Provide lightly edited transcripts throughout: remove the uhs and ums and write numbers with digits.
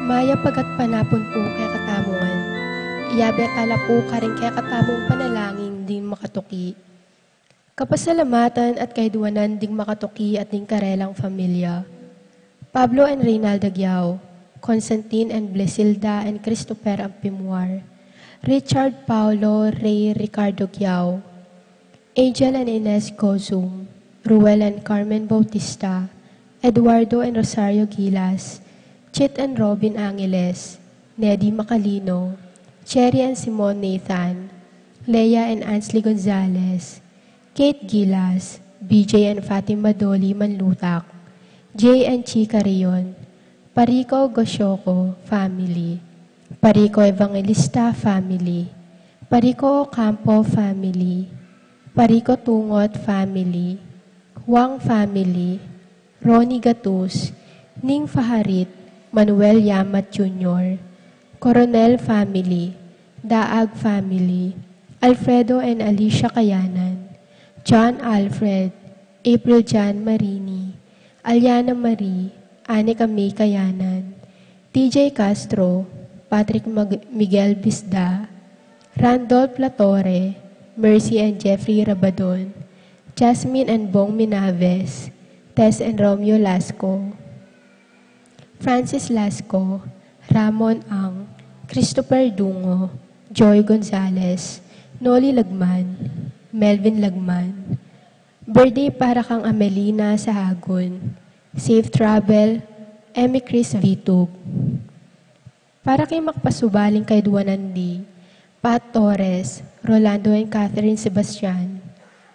Maya pagat panapon po kay katamungan. Iyabi at ala po karing kay katamong panalangin din makatuki. Kapasalamatan at kaiduanan ding makatuki at ding karelang familia. Pablo and Reynalda Gyao, Constantine and Blesilda and Christopher Ampimuar, Richard Paulo Ray Ricardo Gyao, Angel and Ines Gozum, Ruel and Carmen Bautista, Eduardo and Rosario Gilas, Chit and Robin Angeles, Neddy Macalino, Cherry and Simon Nathan, Leia and Ansley Gonzalez, Kate Gilas, BJ and Fatima Dolly Manlutak, Jay and Chika Rion, Parico Gosyoko family, Parico Evangelista family, Parico Ocampo family, Parico Tungot family, Wang family, Ronnie Gatus, Ning Faharit, Manuel Yamat Jr., Coronel family, Daag family, Alfredo and Alicia Kayanan, John Alfred, April Jan Marini, Aliana Marie, Anika May Kayanan, TJ Castro, Patrick Miguel Bisda, Randolph Latore, Mercy and Jeffrey Rabadon, Jasmine and Bong Minaves, Tess and Romeo Lasco, Francis Lasco, Ramon Ang, Christopher Dungo, Joy Gonzalez, Noli Lagman, Melvin Lagman. Birthday para kang Amelina sa Hagon. Safe travel, Emmy Chris Vitug. Para kay makpasubaling kay Duanandi, Pat Torres, Rolando and Catherine Sebastian,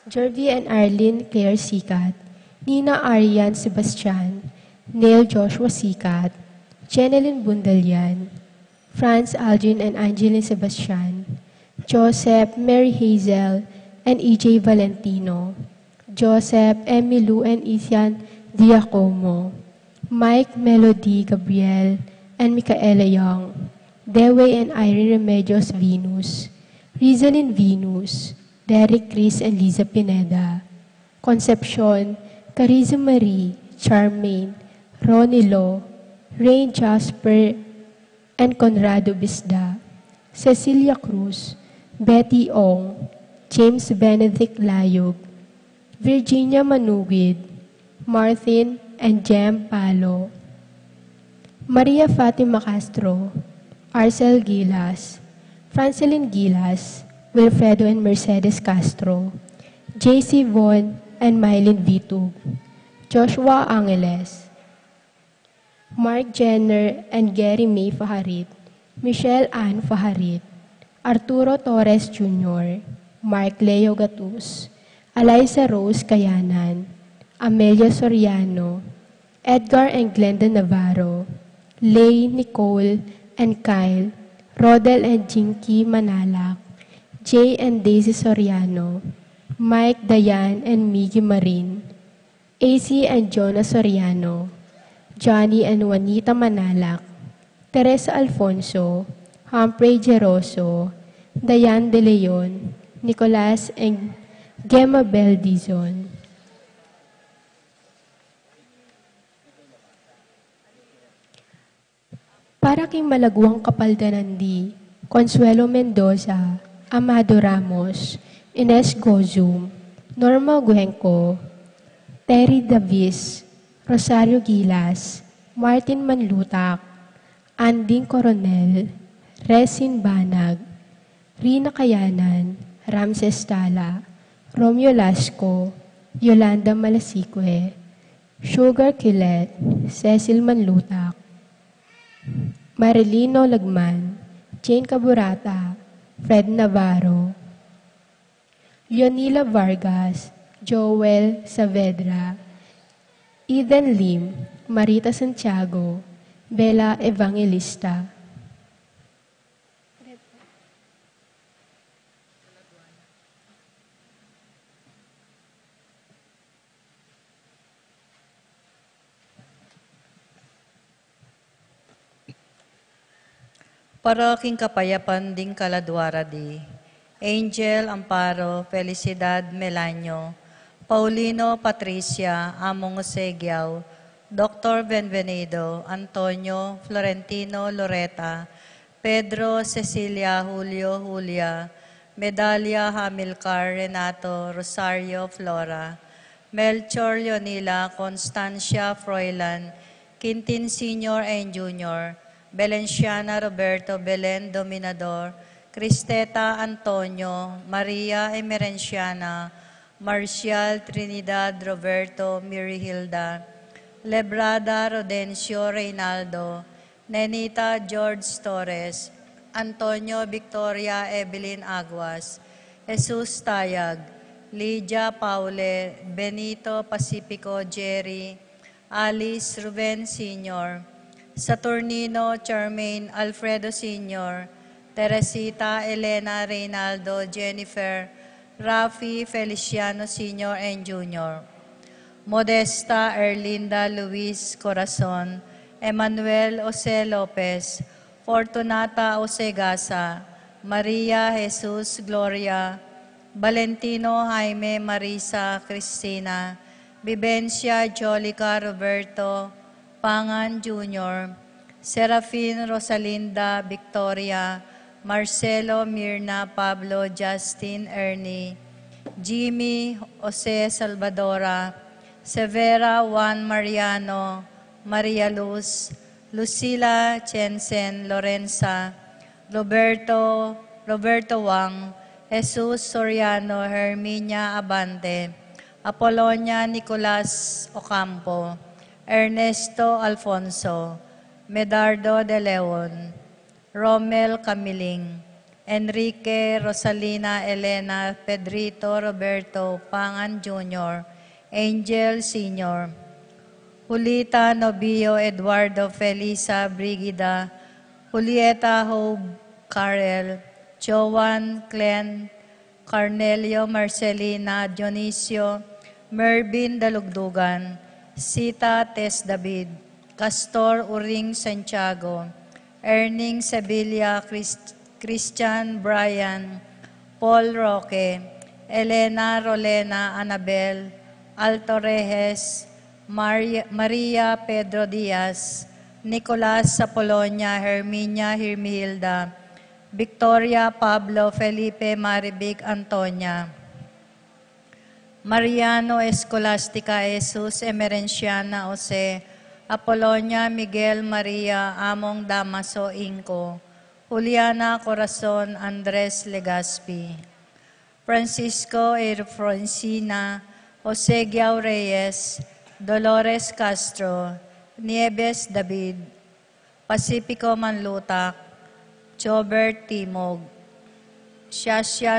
Jervy and Arlene Claire Sikat, Nina Arian Sebastian, Neil Joshua Sikat, Jeneline Bundalian, Franz Aldrin and Angeline Sebastian, Joseph, Mary Hazel, and EJ Valentino, Joseph, Emmy Lou and Ethan Diacomo, Mike Melody Gabriel, and Micaela Young, Dewey and Irene Remedios Venus, Rizalyn Venus, Derek Chris and Liza Pineda, Concepcion, Cariza Marie, Charmaine, Ronnie Lo, Rain Jasper, and Conrado Bisda, Cecilia Cruz, Betty Ong, James Benedict Layog, Virginia Manugid, Martin and Jem Palo, Maria Fatima Castro, Arcel Gilas, Francelyn Gilas, Wilfredo and Mercedes Castro, JC Von and Mylene Vitug, Joshua Angeles, Mark Jenner and Gary May Faharit, Michelle Ann Faharit, Arturo Torres Jr., Mark Leo Gatus, Eliza Rose Kayanan, Amelia Soriano, Edgar and Glenda Navarro, Lay, Nicole, and Kyle, Rodel and Jinky Manalak, Jay and Daisy Soriano, Mike, Dayan, and Miggy Marin, AC and Jonah Soriano, Johnny and Juanita Manalak, Teresa Alfonso, Humphrey Geroso, Dayan De Leon, Nicolas and Gemma Beldizon. Para king malaguang kapaldanandi, Consuelo Mendoza, Amado Ramos, Ines Gozum, Norma Guhenco, Terry Davis, Rosario Gilas, Martin Manlutak, Anding Coronel, Resin Banag, Rina Kayanan, Ramses Tala, Romeo Lasco, Yolanda Malasique, Sugar Kilet, Cecil Manlutak, Marilino Lagman, Jane Caburata, Fred Navarro, Leonila Vargas, Joel Saavedra, Eden Lim, Marita Santiago, Bella Evangelista. Para king kapayapan ding kaladwara di, Angel Amparo Felicidad Melanio, Paulino Patricia Among Segiao, Dr. Benvenido, Antonio, Florentino, Loreta, Pedro, Cecilia, Julio, Julia, Medalia, Hamilcar, Renato, Rosario, Flora, Melchor, Leonila, Constancia, Froilan, Quintin Sr. and Jr., Belenciana, Roberto, Belen, Dominador, Cristeta, Antonio, Maria, Emerenciana, Marcial, Trinidad, Roberto, Mirihilda, Lebrada, Rodencio, Reynaldo, Nenita, George Torres, Antonio, Victoria, Evelyn Aguas, Jesus Tayag, Lydia Paule, Benito Pacifico, Jerry, Alice Ruben Sr., Saturnino Charmaine Alfredo Sr., Teresita Elena Reynaldo Jennifer, Rafi Feliciano Sr. and Jr., Modesta Erlinda Luis Corazon, Emmanuel Jose Lopez, Fortunata Osegasa, Maria Jesus Gloria, Valentino Jaime Marisa Cristina, Vivencia Jolica Roberto Pangan Jr., Serafin Rosalinda Victoria, Marcelo Mirna Pablo Justin Ernie, Jimmy Jose Salvadora, Severa Juan Mariano, Maria Luz, Lucila Chensen Lorenza, Roberto Wang, Jesus Soriano, Herminia Abante, Apolonia Nicolas Ocampo, Ernesto Alfonso, Medardo de Leon, Romel Camiling, Enrique Rosalina Elena Pedrito Roberto Pangan Jr., Angel Sr., Julita Nobio Eduardo Felisa Brigida, Julieta Hope Carel, Joan Clen, Carnelio Marcelina Dionisio, Mervin Dalugdugan, Sita Tess David, Castor Uring Santiago, Erning Sevilla Christian Brian, Paul Roque, Elena Rolena Anabel, Alto Rejes, Maria Pedro Diaz, Nicolas Apolonia, Herminia Hirmihilda, Victoria Pablo Felipe Maribig Antonia, Mariano Escolastica Jesus Emerenciana Jose, Apolonia Miguel Maria Among Damaso Inco, Juliana Corazon Andres Legaspi, Francisco Francina, Jose Giao Reyes, Dolores Castro, Nieves David, Pacifico Manlutak, Jobert Timog, Shasha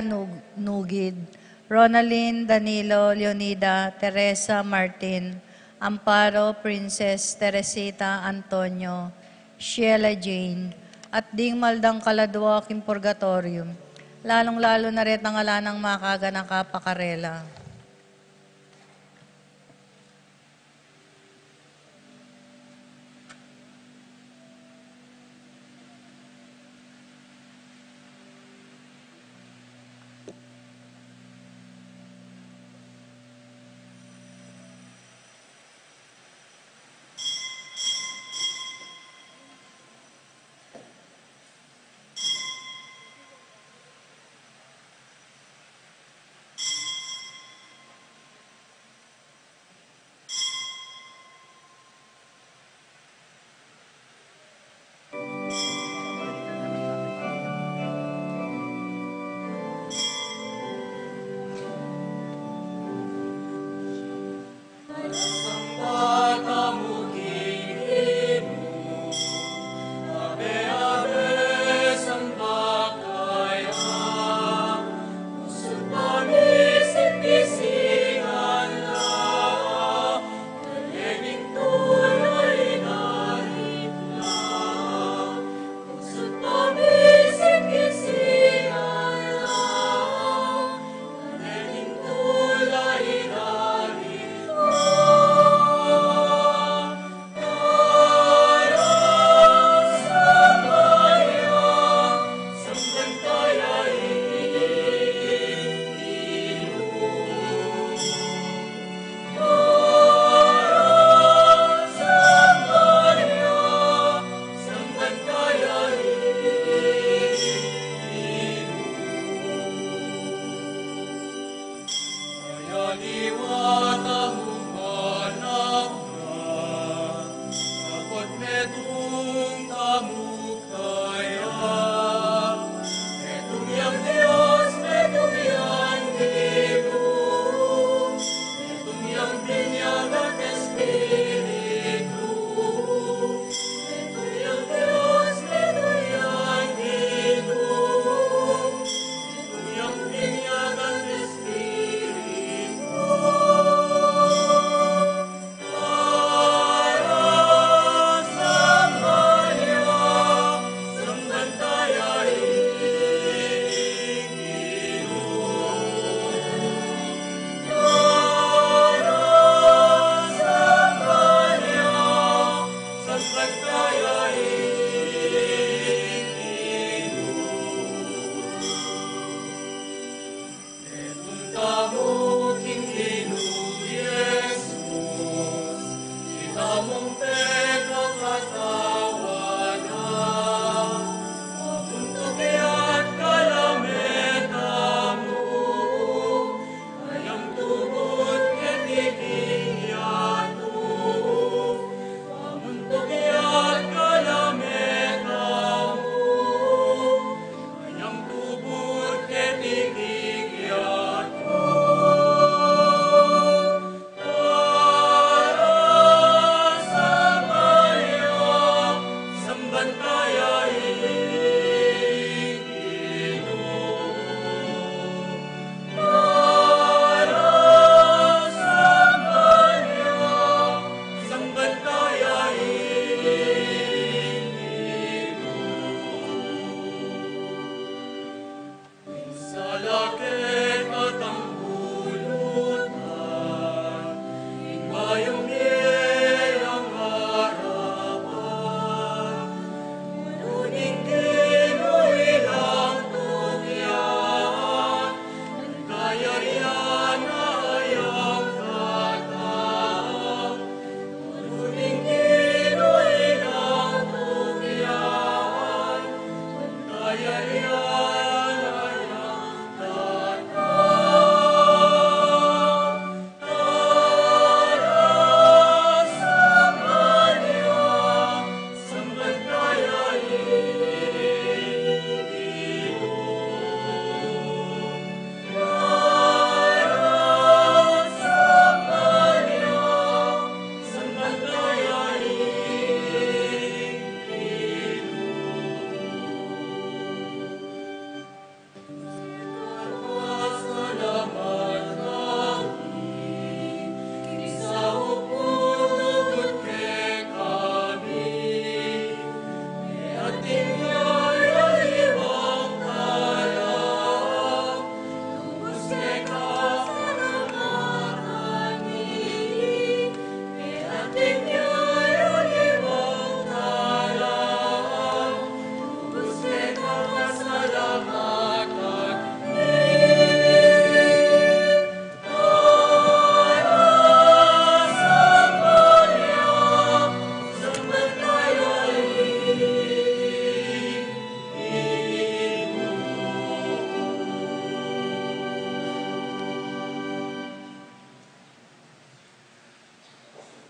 Nugid, Ronaldine Danilo Leonida, Teresa Martin, Amparo Princess Teresita Antonio, Sheila Jane, at ding maldang kaladwa kim purgatorium, lalong-lalo na rin ang alanang makaga ng kapakarela.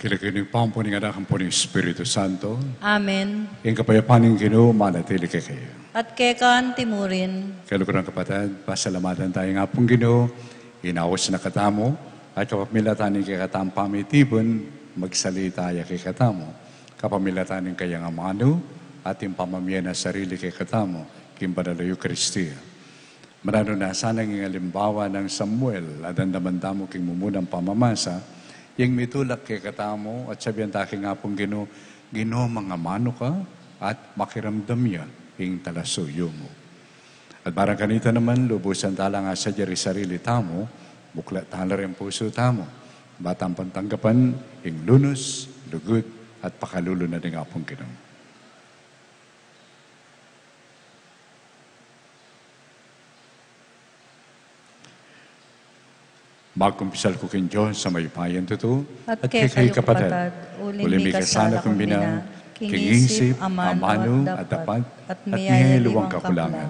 Kinikinig pa po ng anak po ng Espiritu Santo. Amen. Yung kapayapaan ng Ginoo, manatili kay kayo. At kekan timurin. Kalukuran kapatid, pasalamatan tayo nga pong Ginoo, inawas na katamo, at kapamilatan ng kay katamo pamitibon, magsalita ya kay katamo. Kapamilatan ng kayang amano, at yung pamamaya na sarili kay katamo, kimpadalayo Kristiya. Marano na sana ng halimbawa ng Samuel, at ang damandamo king mumunang pamamasa, yung mitulak kay katamo, at sabihan taking nga pong Ginoo, Ginoo mga mano ka, at makiramdam yan, yung talasuyo mo. At parang kanita naman, lubusan tala nga sa jari sarili tamo, buklat tala rin puso tamo. Batang pantanggapan, yung lunos, lugod, at pakalulo na ng apong Ginoo. Magkumpisal ko kin Diyos sa may payan totoo, At kay kayo kapatid, uling mi kasala kong bina, kingisip, amano, at dapat, at miyaya luwang kakulangan.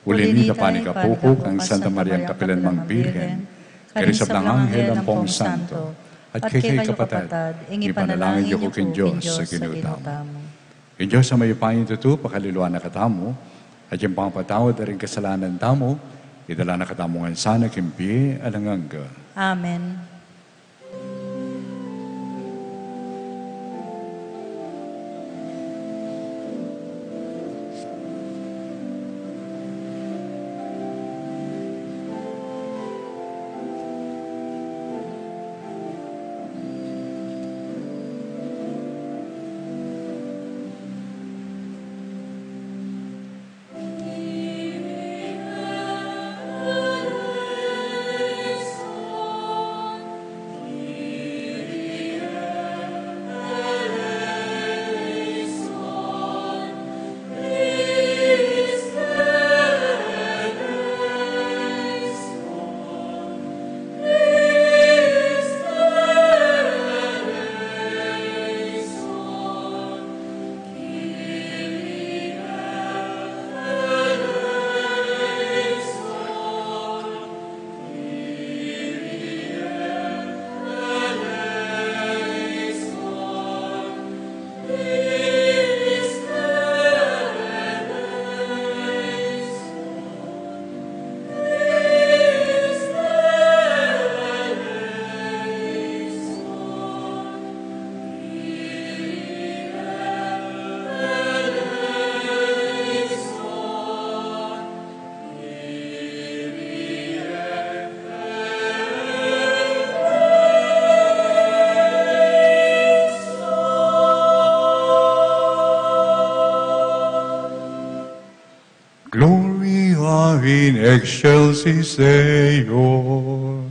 Uli ni tapani kapupok ang Santa Mariang Kapilan Mang Birhen, karisab ng Anghel ang Pong Santo, at kay kayo kapatid, ipanalangin niyo ko kin Diyos sa ginutamo. Kin Diyos sa may payan totoo, pakaliluan na katamo, at yung pangpatawad na rin kasalanan tamo, idala na katamungan sana kimpi alanganga. Amen. viva in excelsis Deo.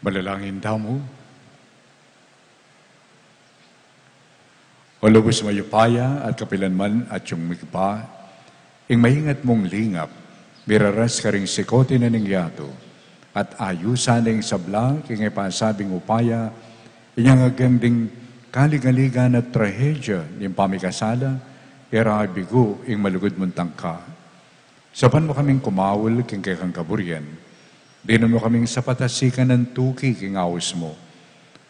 Malalangin mo. O lubos mayupaya at kapilanman at yung mikpa, ing maingat mong lingap, miraras ka ring sikote na ningyato, at ayusan ing sablang king ipasabing upaya, inyang aganding kaligaligan at trahedya ng pamikasala, Ira bigo ing malugod mong tangka. Saban mo kaming kumawal king kang kaburyan. Dino mo kaming sapatasikan ng tuki king awis mo.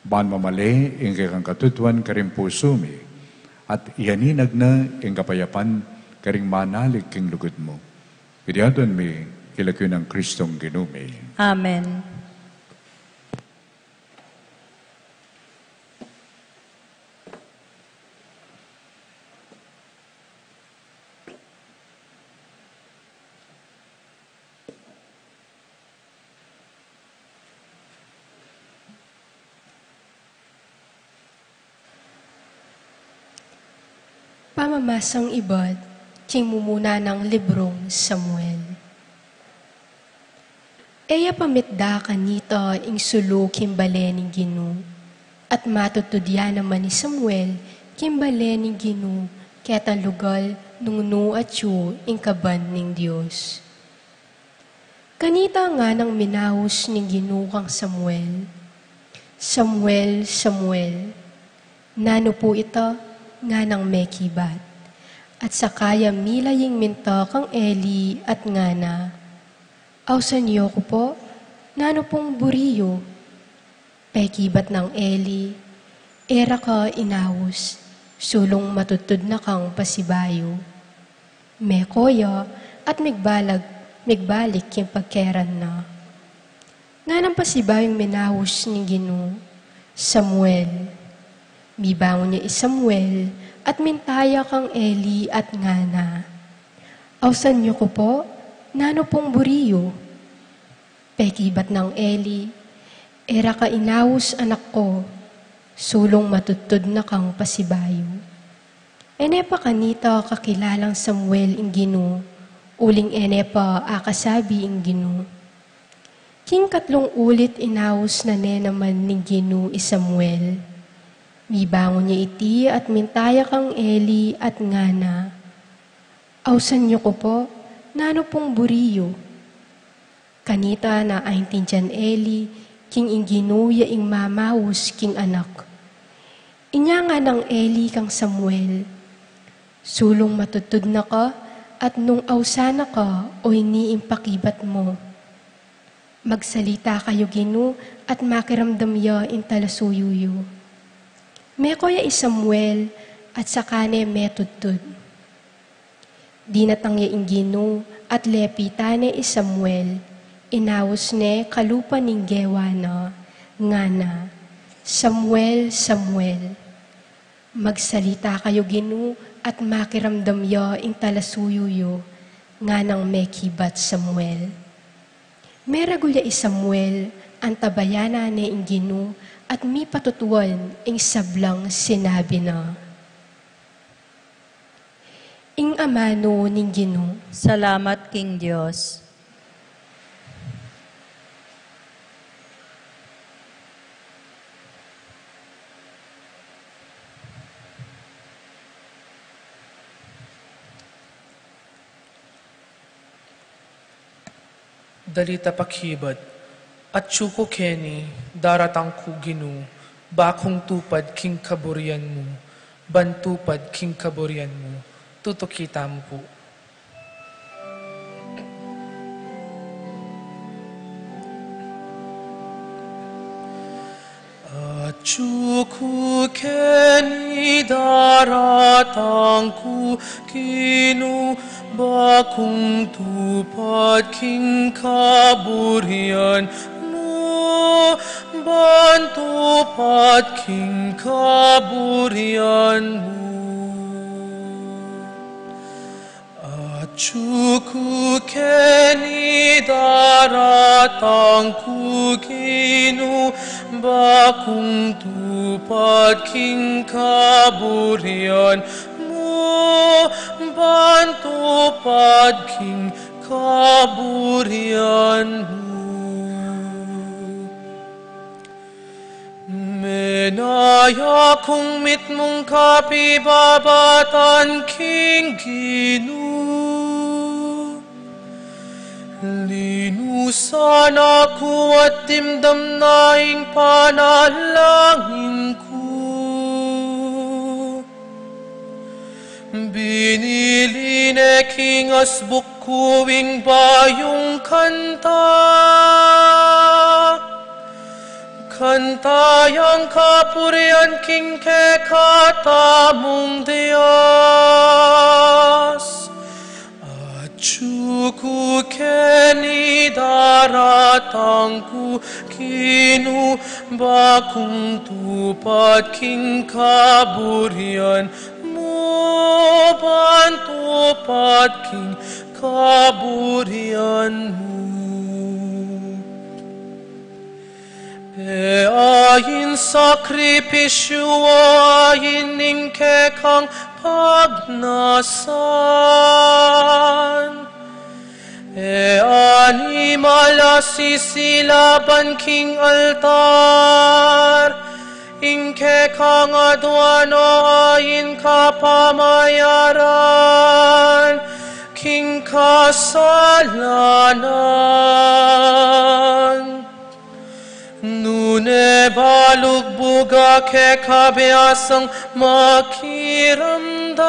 Ban mamali ing kang katutuan karing puso mi. At iyaninag na ing kapayapan karing manalig king lugod mo. Pidiadon mi kilakyo ng Kristong Ginumi. Amen. Pamamasang ibad, king mumuna ng librong Samuel. Eya pamitda kanito ing sulu kimbale ni Ginu, at matutudya naman ni Samuel kimbale ni Ginu, keta lugal nungnu at yu ing kaban ning Diyos. Kanita nga nang minahos ni Ginu kang Samuel. Samuel, Samuel, nano po ito? Nga nang mekibat, at sakaya milaying minto kang Eli at nga na, awsan niyo ko po, nano pong buriyo, pekibat ng Eli, era ka inawos, sulong matutud na kang pasibayo, mekoya at migbalik yung pagkeran na. Nga nang pasibayong minawos ni Ginu, Samuel, mibangon niya Samuel at mintaya kang Eli at nga na. Awsan niyo ko po, nano pong buriyo? Pekibat ng Eli, era ka inawos anak ko, sulong matutod na kang pasibayo. Ene pa kanita kakilalang Samuel ing Ginu, uling ene pa akasabi ing Ginu. King katlong ulit inawos na ne naman ning Ginu Samuel. Mibangon niya iti at mintaya kang Eli at nga na. Awsan niyo ko po, nano pong buriyo? Kanita na aintindihan Eli, king inginuya ing mamawos king anak. Inya nga ng Eli kang Samuel. Sulong matutud na ka, at nung awsana ka, o iniimpakibat mo. Magsalita kayo Ginu, at makiramdam ya in talasuyuyo. Mekoya Samuel at sakane metudtud. Dinatangya ing Ginu at lepitane Samuel, inawos ne kalupa ning gewa na, nga na, Samuel, Samuel. Magsalita kayo Ginu at makiramdam ya ing talasuyuyo, nga nang mekibat Samuel. Meragulya Samuel, ang tabayana ne ing Ginu, at mi patutuan ing sablang sinabi na. Ing amano ning Ginu. Salamat King Diyos. Dalita pakibat, at syuko Kenny, daratang ku Ginu, bakong tupad king kaburian mo, bantupad king kaburian mo, tutukita mo po. At syuko Kenny, daratang ku Ginu, bakong tupad king kaburian mo, bantupad king kaburian mo. At syuko Kenny, daratang ku Ginu, bakong tupad king kaburian mo, bantupad king kaburian mo. Menaya kung mitmong kapibabatan king Ginu, linusan ako at dimdam naing panalangin ko. Binili ne king asbuk kuwing bayong kanta. Kanta yang kapurian king ke katamong Diyos. Acuku keni daratangku kinu bakung tupad king kaburian mo bantupad king kaburianmu. Ayin sakripisyo ayin ningke kang pagnasan. Animal asisilaban king altar. Ingke kang adwano ayin kapamayaran. King kasalanan. Nune balugbuga ke kabiasang makiramdam.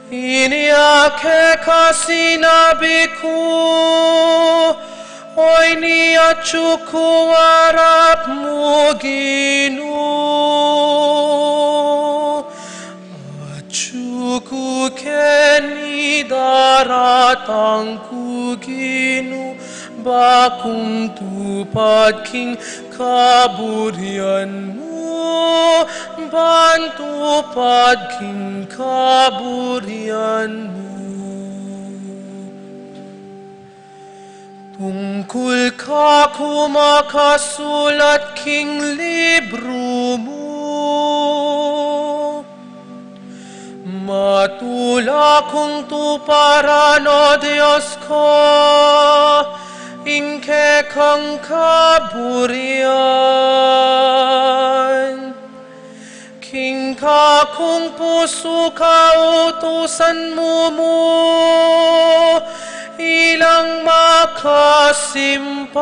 Iniya ke kasinabi ko, oy niya chuku warap mo Gino. Achuku keni daratang ku Gino. Bakung tupad king kaburianmu, bantupad king kaburianmu. Tungkol ka kumakasulat king libro mo, matula kong tuparan o Diyos ko, ingke kang kaburian. King ka kung puso ka utusan mo, ilang makasimpan.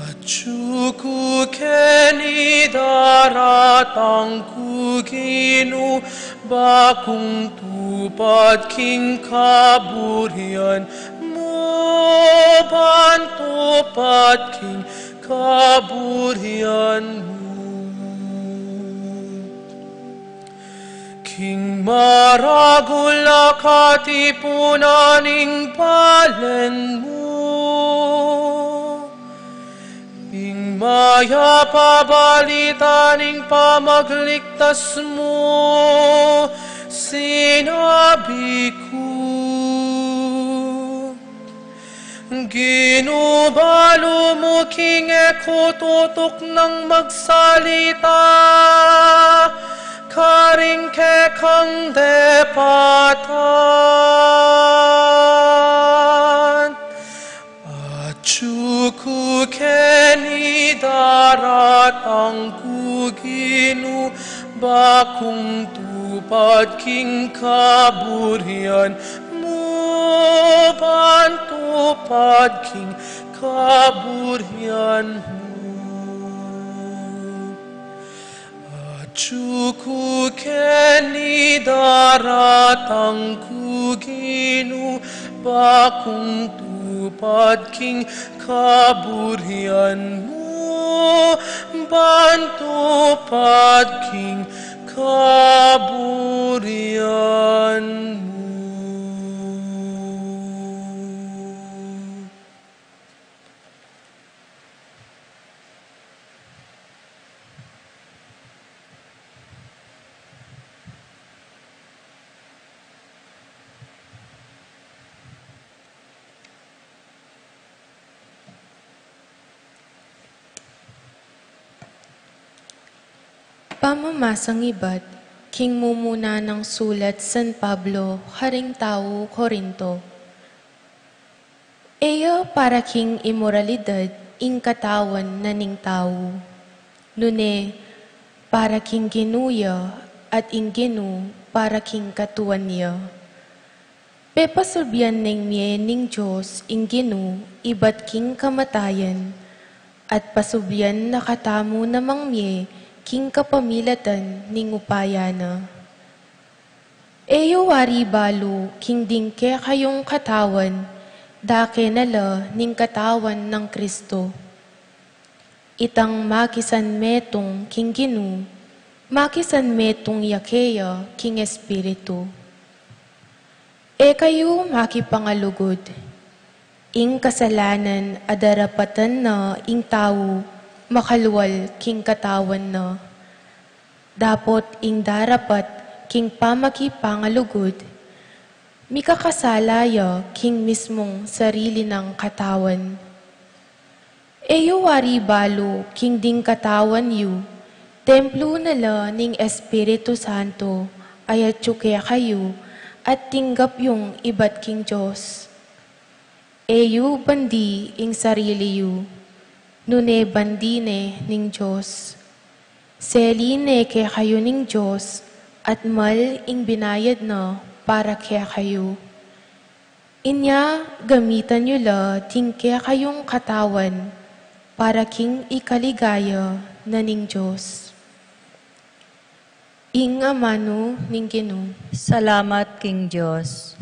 Acuku keni daratang ku Gino, bakung tupad king kaburian mo, bantupad king kaburian mo. King maragula katipunaning palen mo, ing maya pabalitaning pamagligtas mo, sinabi ko. Ginubalo mo king eko tutok ng magsalita, karing kekang depatan. Acuku keni daratang ku Gino, bakung tupad king kaburian mo, bantupad king kaburian mo. Acuku keni daratang ku Gino, bakung tupad king kaburian mo, bantupad king kaburian mo. Pamamasang iba't, king mumuna ng sulat San Pablo, Haring Tao, Corinto. Eyo para king imoralidad, ing katawan na ning tao. Nune, para king ginuya, at ing ginu, para king katuan niya. Pepasulbian ning miye ning Diyos, ing ginu, iba't king kamatayan, at pasubyan na katamu namang miye, king kapamilatan ning upayana. Eyo wari balo, king dingke kayong katawan, dake nala ning katawan ng Kristo. Itang makisan metong king Ginu, makisan metong yakeya king Espiritu. E kayo makipangalugod, ing kasalanan adarapatan na ing tao, makalwal king katawan na. Dapot ing darapat king pamakipangalugod, mikakasalaya king mismong sarili ng katawan. Eyo wari balo king ding katawan yu, templo nala ning Espiritu Santo, ayatsuke kayo, at tinggap yung ibat king Diyos. Eyo bandi ing sarili yu, nune bandine ning Diyos. Seline ke kayo ning Diyos, at mal ing binayad na para kaya kayo. Inya gamitan nyo la tingke kayong katawan, para king ikaligaya na ning Diyos. Ing amano ning Ginu. Salamat, King Diyos.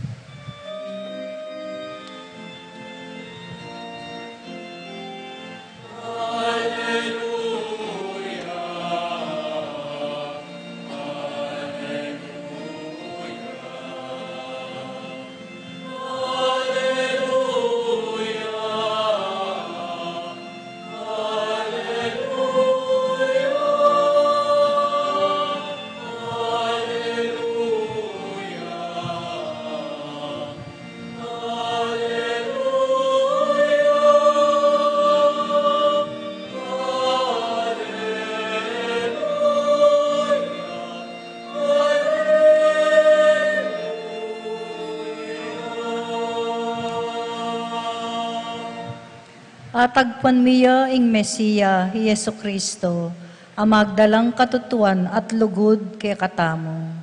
Atagpan miya ing Mesiya, Yesu Kristo, ang magdalang katutuan at lugod kay katamo.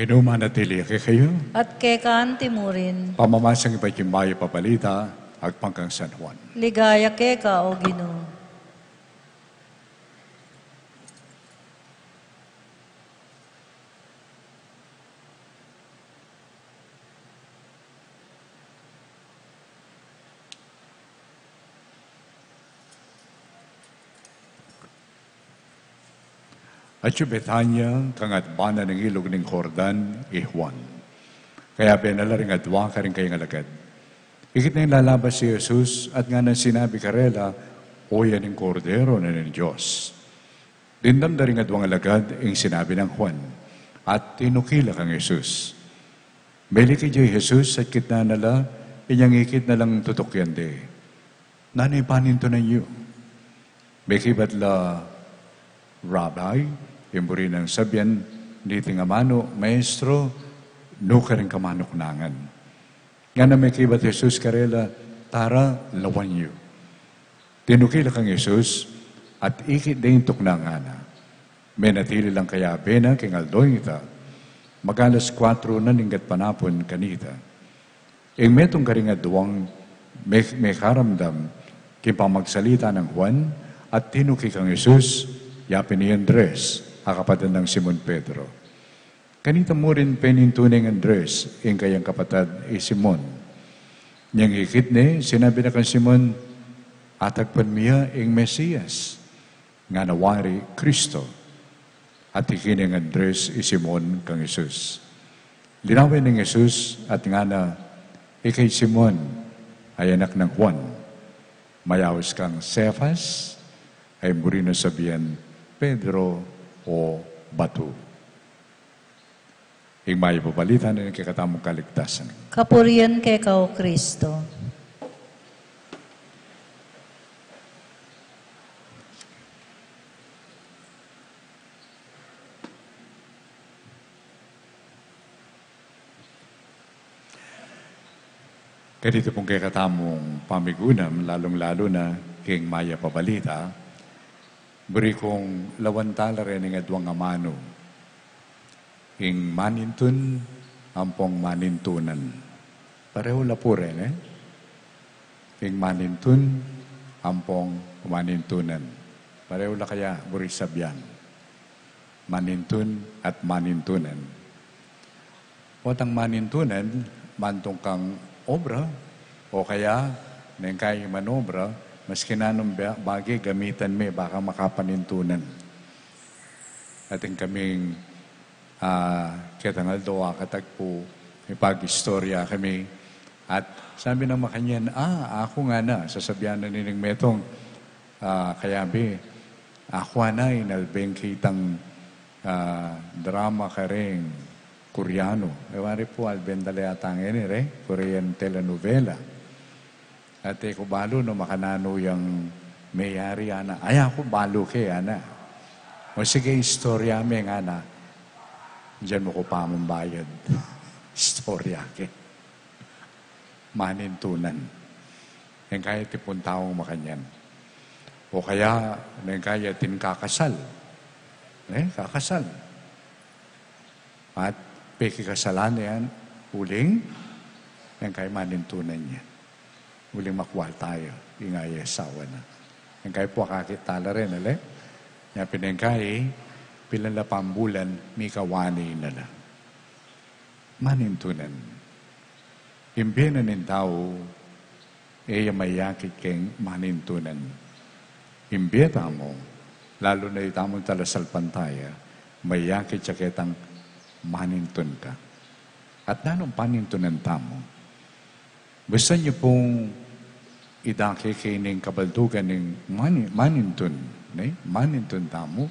Gino manatili kay kayo. At kay timurin. Pamamasang iba't yung mayo papalita, agpangkang San Juan. Ligaya kay ka, O Ginoo. At yung Betanya, kangadbana ng ilog ng Jordan, Juan. Kaya benala rin adwa ka rin kayong alagad. Ikit na yung lalabas si Jesus at nga nang sinabi karela, o yan yung kordero na ng Diyos. Dindam na rin adwang alagad ang sinabi ng Juan, at tinukila kang Jesus. Beli kay Jesus at kitna nala, inyang ikit na lang tutok yan de. Nanay panin to na iyo. Bekibat la, Rabbi, imburi ng sabyan, diti nga mano, maestro, no ka rin kamanok nangan. Nga na may kibat Jesus karela, tara, lawan niyo. Tinukila kang Jesus, at ikit din tuknangana. May natili lang kaya bena, kingaldoy ita, magalas 4 na ninggat panapon kanita. Ing metong karinga duwang, may karamdam, kipamagsalita ng Juan, at tinuki kang Jesus, yapin ni Andres, kapatid ng Simon Pedro. Kanita mo rin penintuning Andres, ang kayang kapatid Simon. Niyang hikit ni, sinabi na kang Simon, atagpan miya ang Mesiyas, nga nawari Kristo. At ikining Andres Simon kang Jesus. Linawin ng Jesus at nga na, ikay Simon, ay anak ng Juan. Mayawis kang Cephas, ay murino sabihan Pedro o Batu. Ing may papalitan na kikatamong kaligtasan. Kapurian kay Kao Kristo. Kaya dito pong kikatamong pamigunam, lalong-lalo na king maya pabalita, beri kong lawantala rin ng adwang amano, ing manintun, ampong manintunan. Pareho la po rin, ing manintun, ampong manintunan. Pareho la kaya, beri sabyan. Manintun at manintunan. Watang manintunan, mantong kang obra, o kaya, nang kaya manobra, mas kinanong bagay, gamitan may, baka makapanintunan. Ating kaming katangal doa katagpo, may pag-istorya kami. At sabi ng makanyan, ako nga na, sasabihan na nining metong, kaya ako na, inalbeng kitang drama ka rin, Koreano. Ewari po, albendala yata ngayon, Korean telenovela. At ko balo no makanano yung mayari ana. Ay ako balo kay ana. O sige, istorya may nga na. Diyan mo ko pa bayad. Istorya ke. Manintunan. Yung kaya tipon taong makanyan. O kaya, yung kaya tinkakasal. Kakasal. At pekikasalan yan, huling, yung kaya manintunan niya. Huling makwal tayo, ingay asawa na. Yung kaya po kakitala rin, yung pinengkay, pilala pambulan, may kawani na lang. Manintunan. Imbiyanan ng tao, mayakit keng manintunan. Imbiyata mo, lalo na itamong talasal pantaya, mayakit siya kitang manintun ka. At nanong panintunan tamo? Basta niyo pong idake kay ning kabaldugan ng manintun, manintun tamo,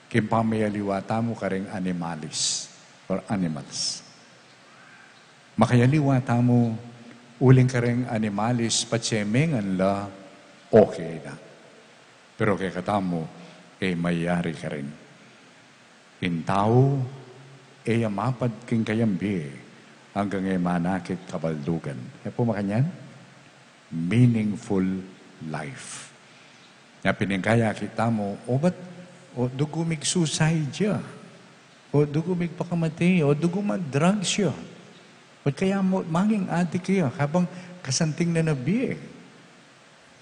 kimpamayaliwa tamo ka rin animalis or animals. Makayaliwa tamo, uling ka rin animalis, patsemengan la, okay na. Pero kay katamo, mayari ka rin. Intao, mapad king kayambi hanggang manakit kabaldugan. Po makanyan? Meaningful life. Na piningkaya kita mo, dugumig suicide siya. O dugumig pakamati. O dugumag drugs siya. O kaya mo, maging adik siya habang kasanting na nabi.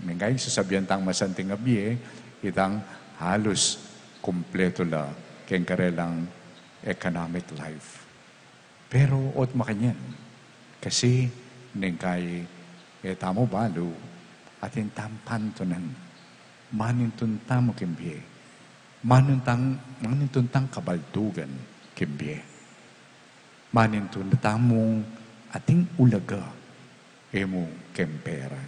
Ngayon, sasabihan tang masanting nabi, itang halos kumpleto la keng karelang economic life. Pero, ot makanyan. Kasi, nengkay, tamo balo, atin tampantunan. Manintun tamo kimbiye. Manintun tang kabaldugan kimbiye. Manintun tamong ating ulaga, emo kempera.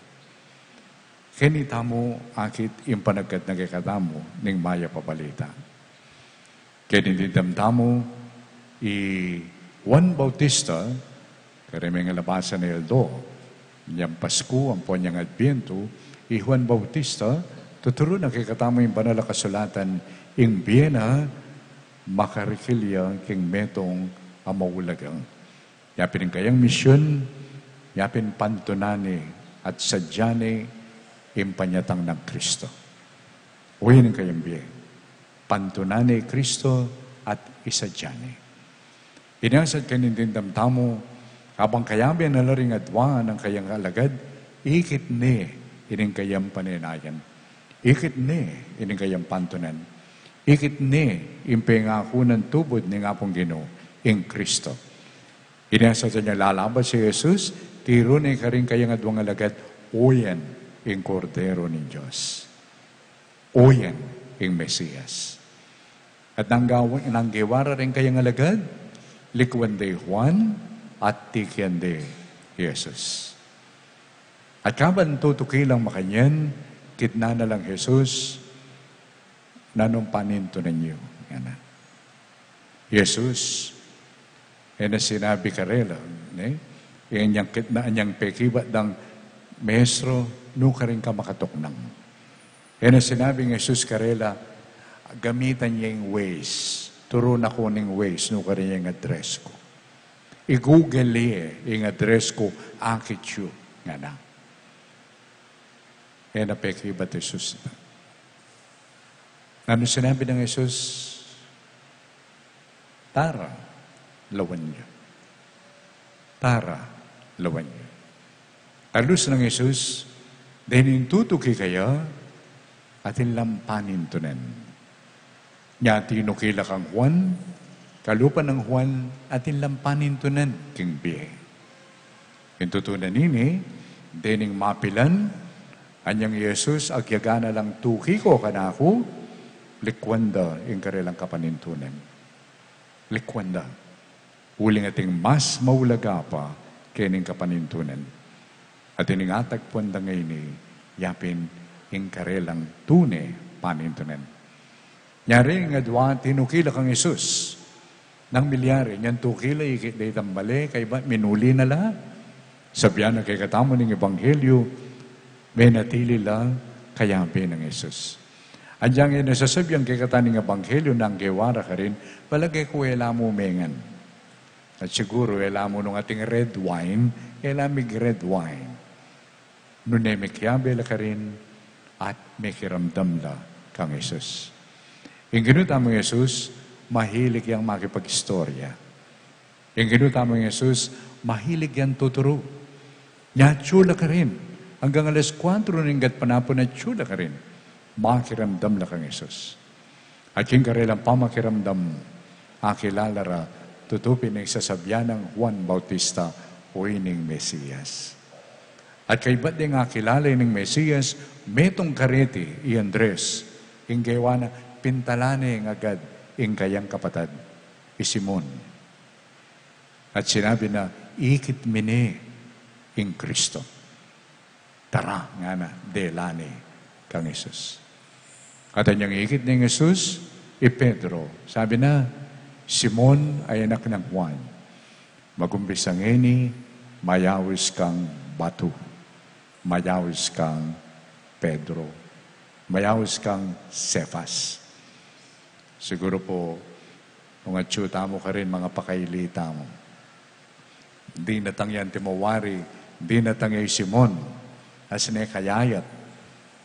Kini tamo akit impanagkat nagkakatamo ning maya papalita. Kaya nindidamtamo, Juan Bautista, karimeng alabasan ni Eldo, niyang Pasko, ang po niyang Adbiento, Juan Bautista, tuturo na kikatamo yung banal na kasulatan, ing Biena, makarikilya, king metong amaulagang. Yapin kayang misyon, yapin pantunani, at sadyani, impanyatang ng Kristo. Uwi ng kayang Biena. Pantunani Kristo at isadyani. Inasad kanindindam tamo, habang kayambian na laring adwa ng kayang alagad, ikit ni ining kayang paninayan. Ikit ni ining kayang pantunan. Ikit ni impengako ng tubod ni nga pong Ginoo, ing Kristo. Inasad niya lalabas si Jesus, tiro ni karing kayang adwang alagad, uyan ing kordero ni Diyos. Uyan ing Mesiyas. At nanggewara rin kayang alagad, likwan de Juan at tikyan de Jesus. At kaban tutukilang makanyan, kitna na lang Jesus, nanumpanin to ninyo. Yan na. Jesus, na sinabi karela, yan yung kitnaan niyang pekibat ng Maestro, no ka rin ka makatuknang. Yan na sinabi ng Jesus karela, gamitan niya yung ways. Turo na ko ng ways, no ka rin yung address ko. I-google niya yung address ko, akit yun. Nga na. Yan na pekibat Jesus. Ano sinabi ng Jesus? Tara, lawan niyo. Tara, lawan niyo. Alus ng Jesus, dahil tutuki kaya, atin lampanin tunan. Nya tinukila kang Juan, kalupan ng Juan, atin lampanin tunan, king biye. Intutunan nini, dening mapilan, anyang Jesus, agyagana lang tuki ko kanako, likwanda, yung karilang kapanintunan. Likwanda. Uling ating mas maulaga pa, kening kapanintunan. At iningatag po ang dangay ni yapin yung karelang tune panintunan. Nyari nga dwa, tinukila kang Jesus. Nang milyari, nyan tukila, ikit day tambale, kay ba, minuli na la. Sabihan na kay katamo ng Ebanghelyo, may natili lang, kayapin ng Jesus. Andiyan nga nasasabihan kay kataning Ebanghelyo, nang gewara ka rin, palagay ko ela mo mengan. At siguro, ela mo nung ating red wine, ela mig red wine. Nunay may kiyabela ka rin at may kiramdam la kang Jesus. Yung ginuta mo Jesus, mahilig yang makipag-istorya. Yung ginuta mo Jesus, mahilig yan tuturo. Nyachula ka rin. Hanggang alas 4 ninggat panapon na chula ka rin. Makiramdam la kang Jesus. At yung karilang pamakiramdam, akilalara, tutupin ng sasabyan ng Juan Bautista o ining Mesiyas. At kay ba't din nga kilala ng Mesiyas, metong karete, i Andres, ing gawa pintalane ng agad, ing kayang kapatad, Simon. At sinabi na, ikit mine, ing Kristo. Tara, nga na, delane, kang Jesus. At anyang ikit ng Jesus, Pedro. Sabi na, Simon ay anak ng Juan. Magumbisang eni, mayawis kang batu. Mayawis kang Pedro. Mayawis kang Cephas. Siguro po, kung atsyuta mo ka rin, mga pakailita mo. Di natang yan timawari, di natang yung Simon. As na kayayat,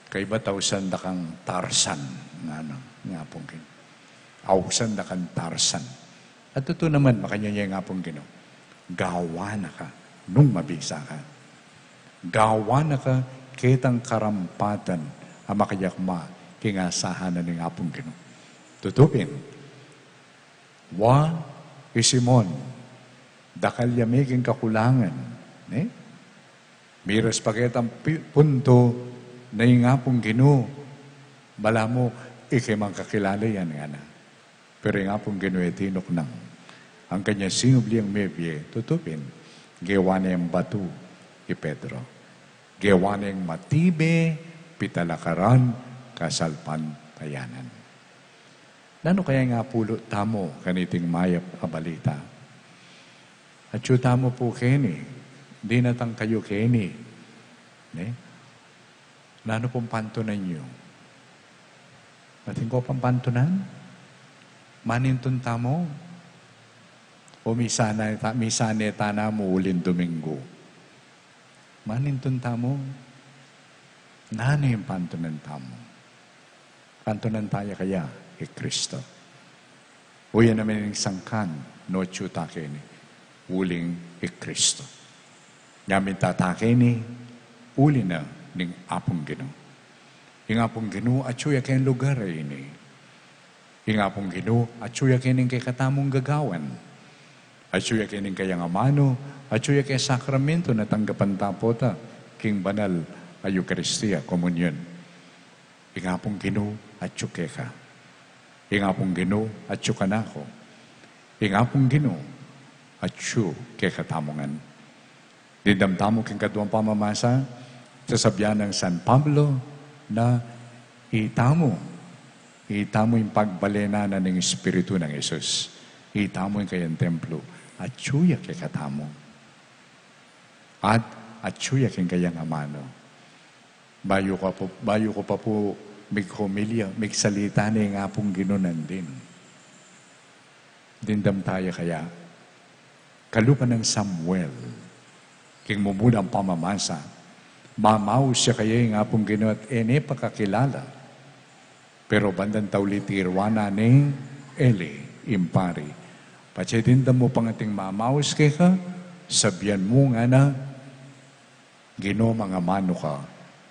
kay batawsan da kang Tarsan. Nga pong kin. Awsan da kang Tarsan. At ito naman, makanya nga pong gino. Gawa na ka, nung mabisa ka. Gawa na ka, kitang karampatan, ang makayakma, kingasahan na ng apong gino. Tutupin. Wa, Simon, dakal yamiging kakulangan. Miras pakitang punto na yung apong gino, bala mo, ikimang kakilala yan nga na. Pero yung apong gino tinok nang. Ang kanya sinubli ang mebye, tutupin. Gawa na yung batu, Pedro. Gawa na yung matibe, pitalakaran, kasalpan, tayanan. Nano kaya nga pulo tamo kaniting mayap abalita? At yung tamo po keni, di natang kayo keni. Nano pong pantunan nyo? Mating ko pang pantunan? Manintun tamo? O misane tana mo ulin Domingo? Manintun tamo? Nano yung pantunan tamo? Pantunan tayo kaya? Kristo. O yan naman yung sangkan, no chutake ni, uling Kristo. Yamin tatake ni, uli na ning apong gino. Yung apong gino, atsuya kayong lugar ay ini. Yung apong gino, atsuya kayong kay katamong gagawan. Atsuya kayong kayang amano, atsuya kayong sakramento na tanggapan tapota, king banal ay Eucharistia, komunyon. Yung apong gino, atsuke ka. Ingapong gino at siyo kanako. Ingapong gino at siyo kay katamongan. Didamtamo king kaduang pamamasa, Sasabihan ng San Pablo na itamo yung pagbalenana ng Espiritu ng Jesus. Itamo yung kayang templo. At suya kay katamo. At suya kay kayang amano. Bayo ko pa po may homilya, may salita na yung apong ginunan din. Dindam tayo kaya. Kalupan ng Samuel. King mumuna ang pamamasa. Mamaw siya kaya yung apong ginunan at pakakilala. Pero bandang taulitirwana ni Eli, impari. Pachetinda mo pang ating mamaus kay ka, sabihan mo nga na, Ginoo mga mano ka,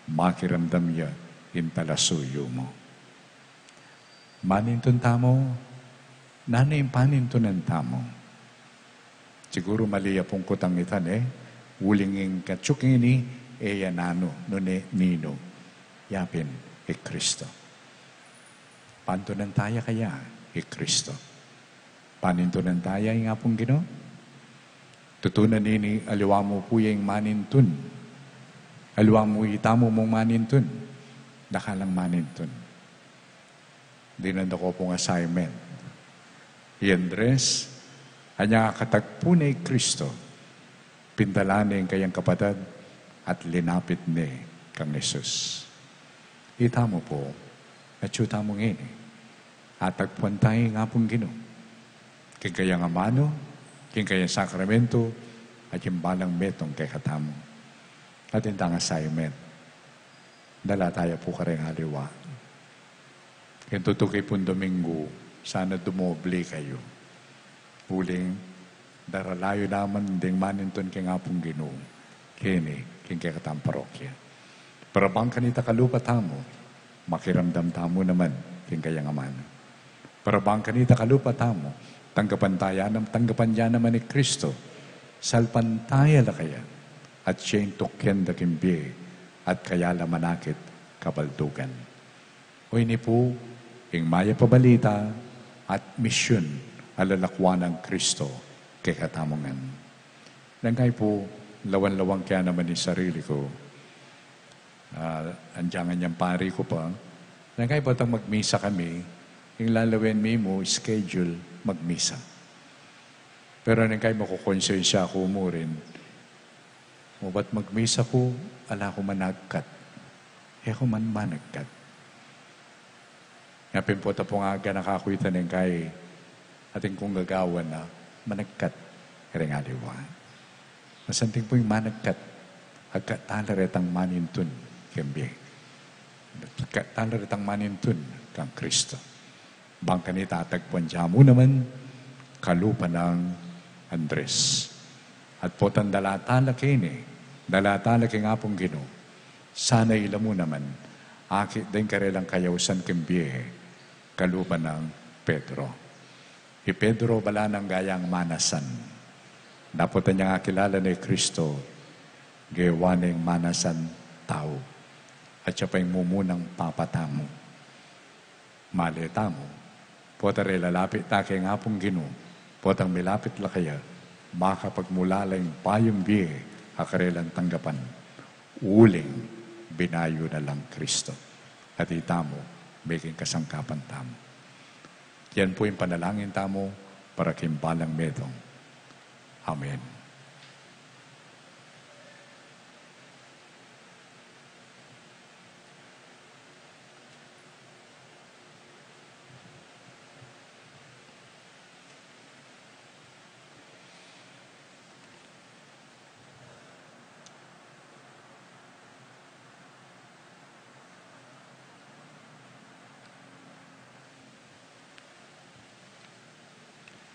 makiramdam niya, intalasuyo mo. Manintun tamo, nanay panintunan tamo. Siguro maliya pong kutang itan ulinging katsuking ini, nano, nune, nino, yapin, Kristo. Pantunan tayo kaya, Kristo. Panintunan tayo nga pong Ginoo. Tutunan nini, aliwa mo po yung manintun. Aliwa mo itamo mong manintun. Nakalang manintun. Dinanda ko pong assignment. Iandres, hanya katagpo na Kristo, pindalan kayang kapatid at linapit ni kang Jesus. Itamo po, at mo ngini, at tagpuan tayo nga pong Ginoo. King kayang amano, king kayang sakramento, at yung balang metong kay katamo. At yung tang assignment, dala tayo po kareng haliwa. Kaya tutukay pong Domingo, sana dumoble kayo. Huling, daralayo naman ding maninton kay nga pong Ginoo, kini, king kay katang parokya. Para bang kanita kalupa tamo, makiramdam tamo naman, king kayang amano. Para bang kanita kalupa tamo, tanggapan niya naman ni Kristo, salpantaya la kaya, at siya'y tukyan da kimbi, at kaya la manakit kabaldugan. O ini po, yung maya pabalita, at misyon, alalakwan ng Kristo, kay katamongan. Nangay po, lawan-lawang kaya naman ni sarili ko, andyangan niyang pari ko pa, nangay po tang magmisa kami, yung lalawin mo, schedule, magmisa. Pero nang kayo makukonsensya ako mo rin, o ba't magmisa ko, ala ko managkat. Ko man managkat. Ngapin po tapong aga nakakuita ng kay ating kong gagawan na managkat. Kaya nga liwa. Masanting po yung managkat. Agkat talaretang manintun. Kembi. Agkat talaretang manintun kang Kristo. Bangka ni tatagpuan siya mo naman, kalupa ng Andres. At po tan dalatala kini, dalatala kay nga pong Ginoo, sana ila mo naman, akit din karelang kayawsan kimbihe, kalupa ng Pedro. Pedro bala ng gayang manasan. Dapat niya nga kilala ni Kristo, gawaning manasan tao. At siya pa yung mumunang papatamo. Malita mo, potare lalapit ta kay nga pong Ginoo, potang milapit la kaya, makapagmula lang payong biye, akarelang tanggapan. Uling, binayo na lang Kristo. At itamo, biging kasangkapan tamo. Yan po yung panalangin tamo para kimbalang medong. Amen.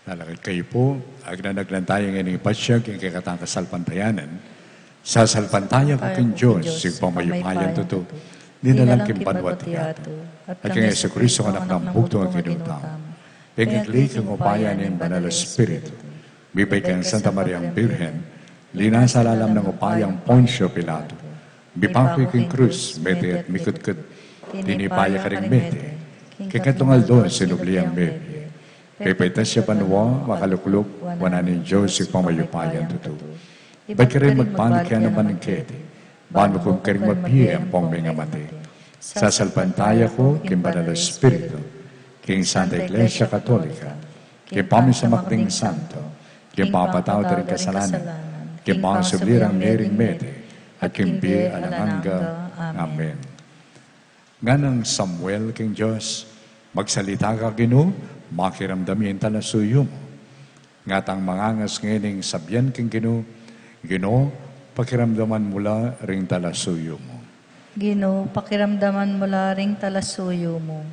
Nalakit kayo po, agnanaglan tayo ngayon ng ipasyag, yung kakatang kasalpantayanan. Sa salpantaya ko king Diyos, yung pamayupayan totoo, dinalang kimbanwat tiyato. At kang Yesu Cristo, anak ng bugto ang kinutang. Pengikli kang upayan ng Banal Espiritu. Bibay kang Santa Maria ang Birhen, linasa lalam ng upayang Poncio Pilato. Bipakoy kang krus, mete at mikut-kut, tinipaya ka rin mete. Kikatungal doon, sinubliang mete. Pepeta siya panuwa, makalukluk, wala ni Diyos yung pamayupayan totoo. Ba't ka rin magpanik kaya naman ng kete? Bano kong karing mapiye ang pong mga mati. Sasalpantaya ko, king Banal Espiritu, king Santa Iglesia Katolika, king Pamisamakting Santo, king Papatao rin kasalanan, king mga sublirang ngering mete, at king Biye Alanganga. Amen. Nga ng Samuel, king Diyos, magsalita ka Ginoo, makiramdamin talasuyo mo. Ngatang mangangas ngayon sabyan king Ginoo, Ginoo, pakiramdaman mula ring talasuyo mo. Ginoo, pakiramdaman mula ring talasuyo mo.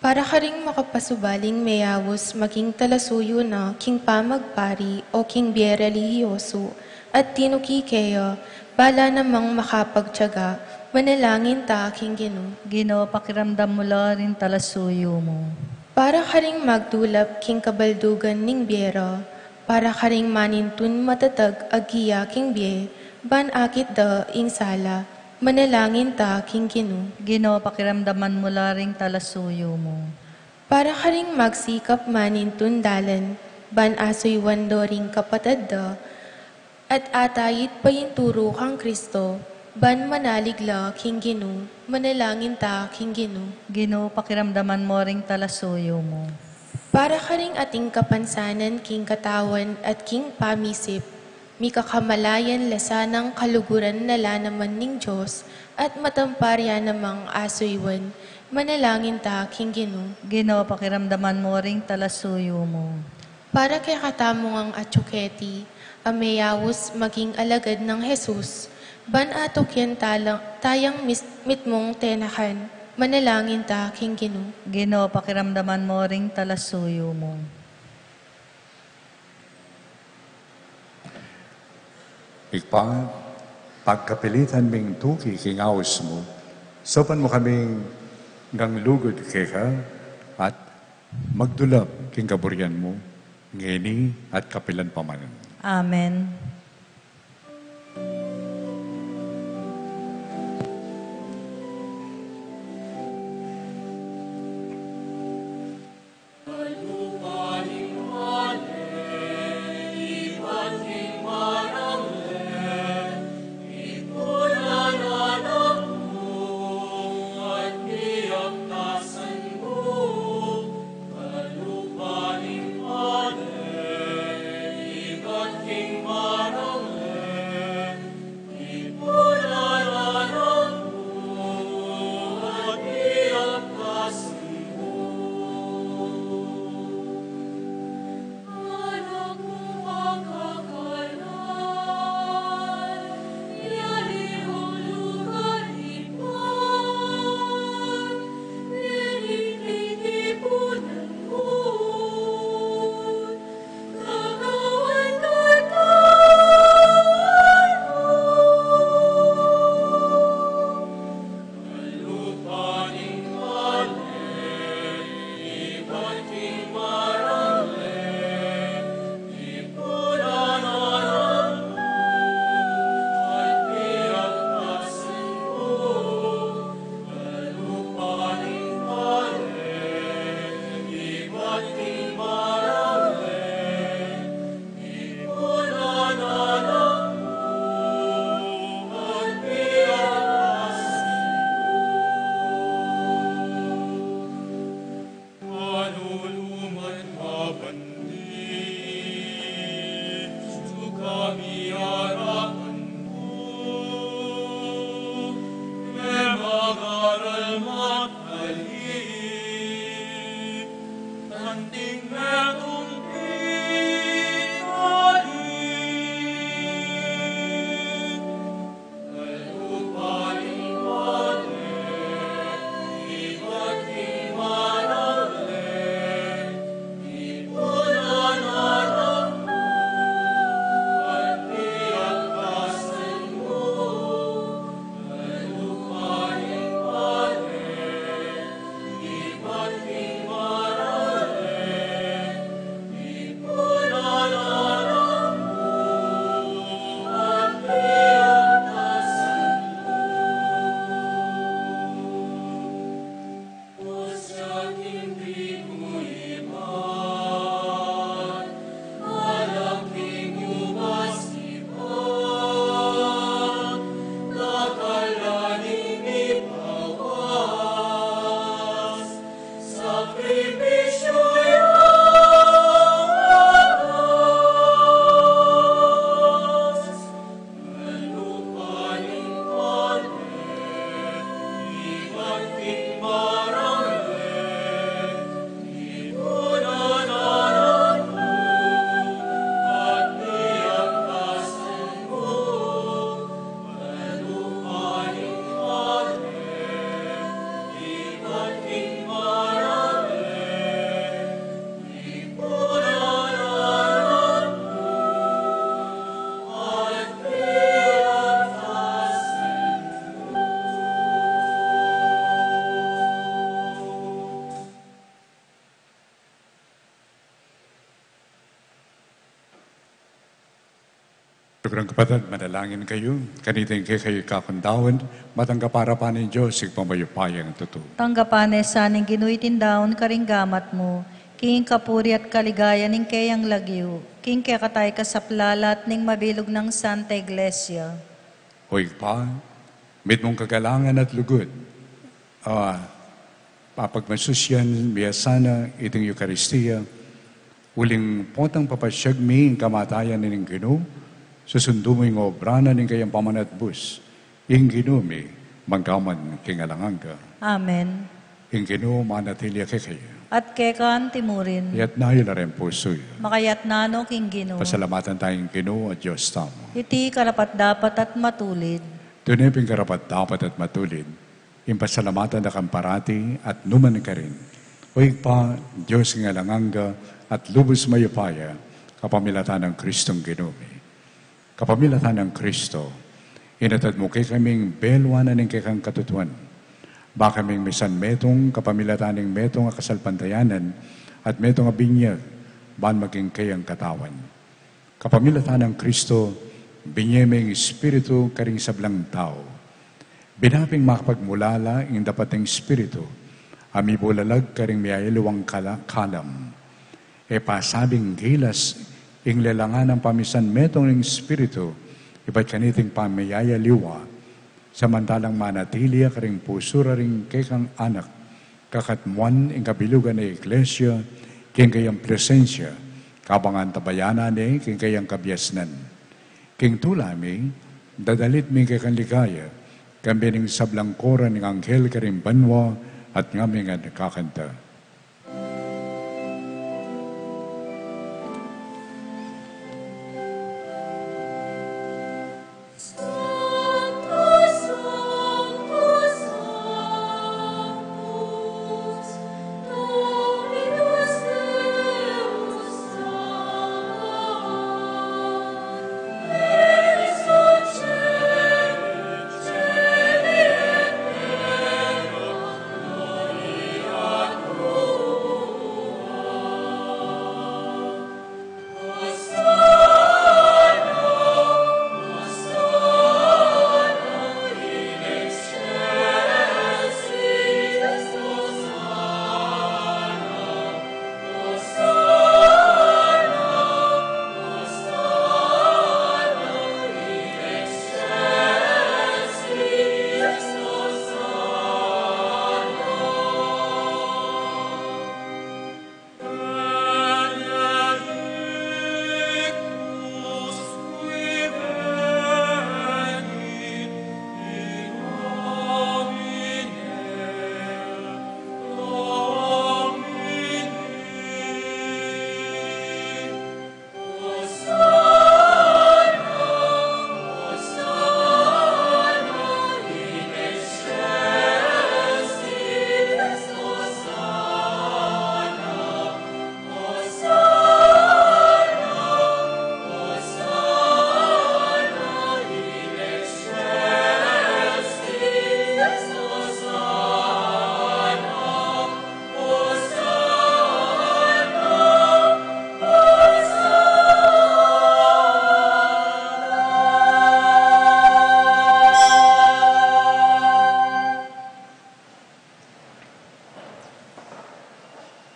Para ka ring makapasubaling mayawos maging talasuyo na king pamagpari o king biye relihiyoso at tinukikeya, bala namang makapagtyaga, manalangin ta king Ginoo. Ginoo, pakiramdam mula ring talasuyo mo. Para ka ring magdulap king kabaldugan ning biyera, para ka ring manintun matatag agiya king biye, ban akit da ing sala, manalangin ta king Ginoo. Ginoo, pakiramdaman mula ring talasuyo mo. Para ka ring magsikap manintun dalan, ban asoy wando ring kapatad da, at atayit payinturo kang Kristo, ban manaligla king Ginoo, manalangin ta king Ginoo. Ginoo, pakiramdaman mo ring talasuyo mo. Para ka ring ating kapansanan king katawan at king pamisip, mikakamalayan lasanang kaluguran nala naman ning Diyos, at matamparya namang asoywan, manalangin ta king Ginoo. Ginoo, pakiramdaman mo ring talasuyo mo. Para kay katamong ang atsuketi, amayawos maging alagad ng Jesus, ban atok yan tayang mitmong tenakan, manalangin ta king Ginoo. Ginoo, pakiramdaman mo ring talasuyo mo. Ikpang pagkapilitan ming tuki kingaos mo, sopan mo kaming ngang lugod keka at magdulap king kaburyan mo, ngini at kapilan pamanan. Amen. King Nagrang kapatid, manalangin kayo. Kanitin kayo kakundawan, matanggaparapan ng Diyos, igpamayupayang totoo. Tanggapanes sa ning ginuitindaon karinggamat mo, king kapuri at kaligaya ning kayang lagyo, king kakatay ka sa plalat ning mabilog ng Santa Iglesia. Hoy pa, mit mong kagalangan at lugod, papagmasusyan, biyasana, itong Eucharistia, uling potang papasyag mi ang kamatayan ng Ginoo, susundo mo yung obrana ng kayang pamanatbus, yung Ginoo mi, manggaman kingalanganga. Amen. Yung Ginoo manatilya kayo. At kekan timurin, Yat na yun na rin puso yun. makayat nano king Ginoo. Pasalamatan tayong Ginoo at Diyos tamo. Iti karapat dapat at matulid. Tunay karapat dapat at matulid, yung pasalamatan na kang parati at numan ka rin. Hoy pa, Diyos ng alanganga at lubos mayupaya, kapamilatan ng Kristong Ginoo. Kapamilatan ng Kristo, inatad mo kay kaming belwanan ng kay kang katutuan. Baka kaming misan metong kapamilatan ng metong akasalpantayanan at metong abinyag, ban maging kayang katawan. Kapamilatan ng Kristo, binyemeng espiritu karing sablang tao. Binaping makapagmulala ang dapat ng espiritu, amibulalag karing miyayaluwang kalam. E pasabing gilas, ing lelangan ng pamisan metong ng espiritu, iba't kaniting pamayayaliwa, samantalang manatilia karing pusura ring kekang anak, kakatmuan ing kabilugan ng Iglesia, king kayang presensya, kabangan tabayanan king kayang kabyasnan. King tulami, dadalit mi kekang ligaya, kambi ning sablangkoran ng anghel karing banwa at ngaming at kakanta.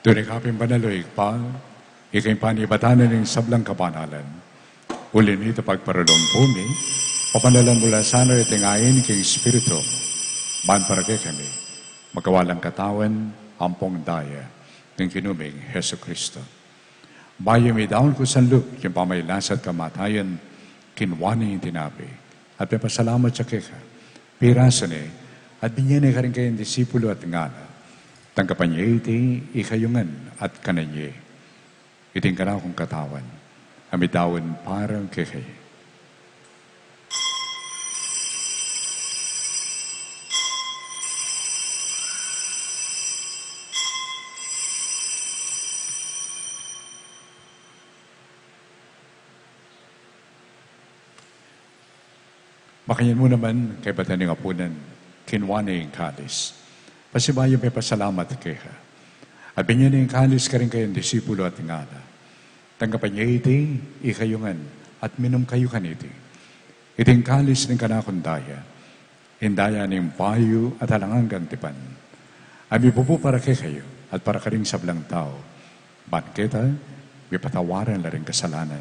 Doon ikapin banaloy pa, ikay panibatanan ng sablang kapanalan. Ulin ito pagparalong pumi, papanalan mula sana itingayin king Espiritu. Man para kay kami, magawalang katawan, ampong daya, ng kinuming Heso Kristo. Bayo may daon ko sa luk, yung pamaylas at kamatayan, kinwani yung tinabi. At may pasalamat sa keka, piraso ni, at binyan ka rin kayong disipulo at ngana. Tangkapan niya iti, ikayungan at kananye. Iting karaw kong katawan, amitawan parang kekay. Makanyan mo naman kay Bataning Apunan, kinwane yung kalis. Pasibayo may pasalamat kaya. At binyan yung kalis ka rin kayong disipulo at ngala. Tanggapan niya iti, ikayungan, at minom kayo kaniti. Iting kalis ng kanakundaya, hindaya ng payo at halangang gantipan. Ami po para kay kayo at para ka rin sablang tao. Ba't kita, may patawaran na rin kasalanan.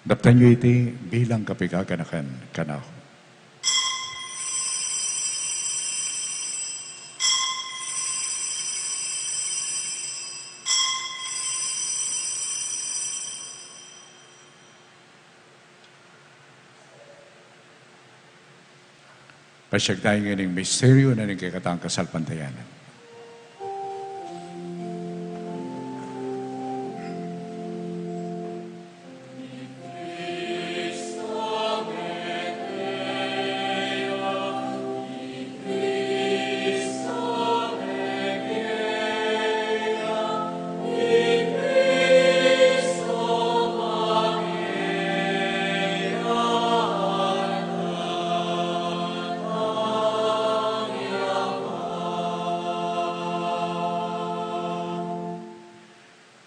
Daptan nyo iti bilang kapigaganakan kanaho. Pasyag tayo ngayon ng misteryo na nagkakatang kasalpantayanan.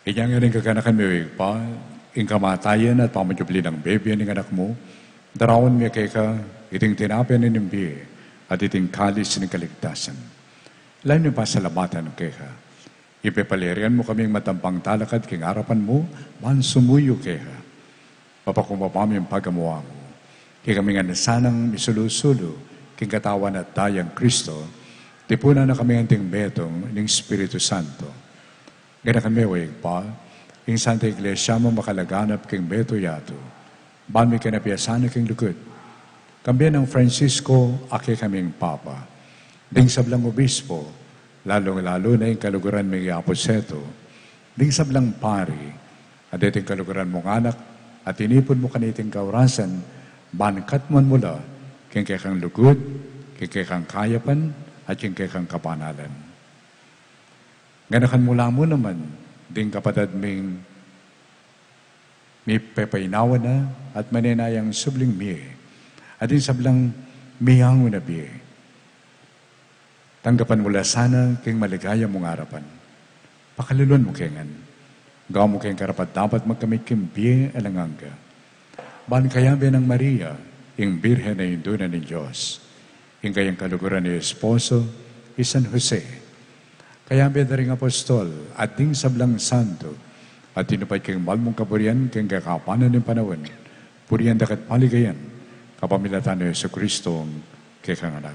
Inyang nga rin kakanakan may pa, ing kamatayan at pamadjubli ng bebya ng anak mo, darawan miya kay ka, iting tinapyan ng nimbi, at iting kalis ng kaligtasan. Lain yung pasalamatan kay ka. Ipepalirian mo kaming matampang talakad king harapan mo, man sumuyo kay ka. Papakumapam yung pagamuha mo. Kay kami nga nasanang misulusulo, king katawan at dayang Kristo, tipunan na kami ang ting betong ng Espiritu Santo. Gana kami way pa, ing Santa Iglesia mo makalaganap king beto yato. Bami kinapiyasan king lukod. Kambiyan ng Francisco, aki kaming Papa. Ding sablang obispo, lalong-lalo na yung kaluguran may aposeto. Ding sablang pari, at iting kaluguran mong anak, at inipon mo kaniting kaurasan, bankat man mula, king kekang lugod, king kekang kayapan, at king kekang kapanalan. Ganakan mula mo naman, ding kapatid ming may pepainawa na at maninayang subling miye. At din sablang miyango na biye. Tanggapan mula sana king maligaya mong harapan. Pakalulon mo kengan. Gawa mo keng karapat dapat magkamit king biye alanganga. Ban kaya ng Maria, ing birhen na indunan ng Diyos. Ing kayang kaluguran ni Esposo, San Jose. Kaya rin apostol at ding sablang santo at tinupad kang malmong kaburian kang kakapanan ng panahon, purian dakat paligayan, kapamilatan ni Yesu Kristo kekang anak.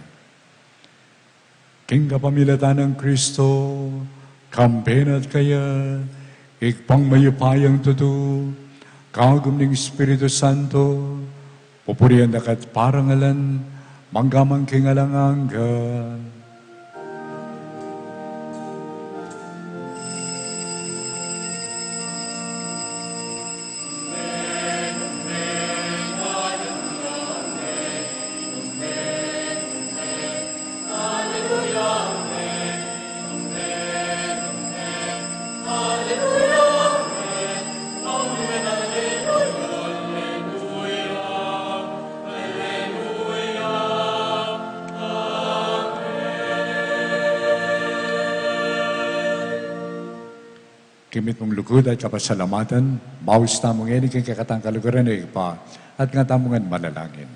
King kapamilatan ng Kristo, kampenat kaya, ikpang mayupayang tutu, kagum ng Espiritu Santo, pupurian dakat parangalan, manggamang kingalanganga. Kimit mong lugod at kapasalamatan, bawis tamong enig ang kakatang kaluguran na ipa, at nga tamongan malalangin.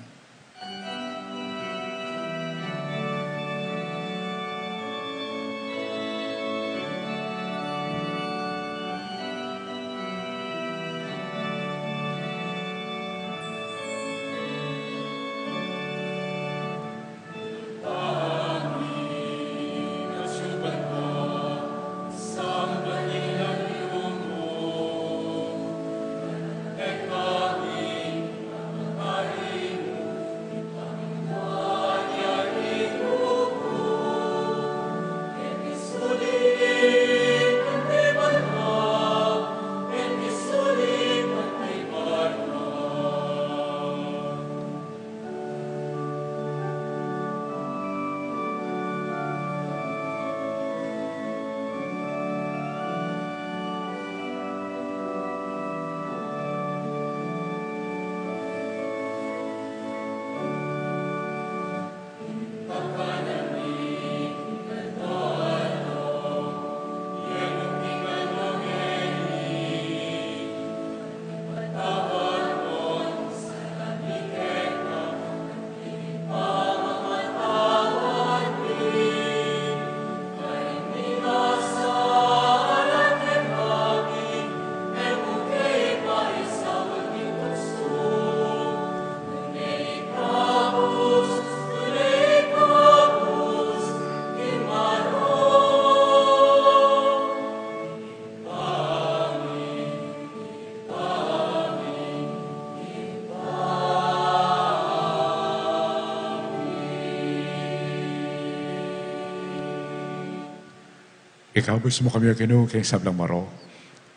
Ikabos mo kami, Ginoo, kay sablang maro.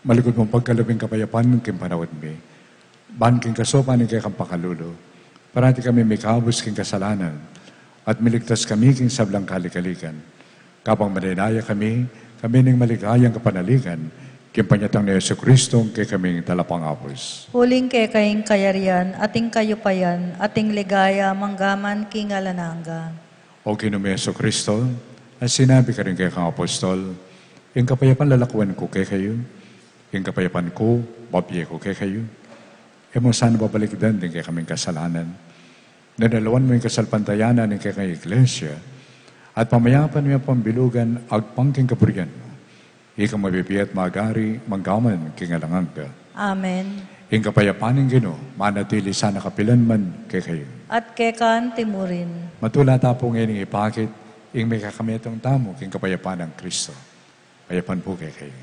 Malikod mong pagkalabing kapayapan, king panawad mi. Ban king kasopan, kay kang pakalulo. Parati kami may kabos king kasalanan. At miligtas kami king sablang kalikalikan. Kapang maninaya kami ning maligayang kapanaligan, king panyatang ni Yesu Kristo, kay kaming talapangapos. Huling kay kaying kayarian, ating kayupayan, ating ligaya, manggaman king alananga. O Ginoo Yesu Kristo, at sinabi ka rin kay kang apostol, yung kapayapan lalakuan ko kay kayo, yung kapayapan ko, babiye ko kay kayo. E mo sana babalikdan din kay kaming kasalanan. Nadalawan mo yung kasalpantayanan ng kay kang iglesia, at pamayapan mo yung pambilugan, agpangking kapurian mo. Ikaw mabibiyat magari, manggaman, kingalangan ka. Amen. Yung kapayapan ng Ginoo, manatili sana kapilan man kay kayo. At kay kaan timurin. Matula tapo ngayon ipakit, yung may kakamitong tamo, king kapayapan ng Kristo. Kayapan po kay kayo.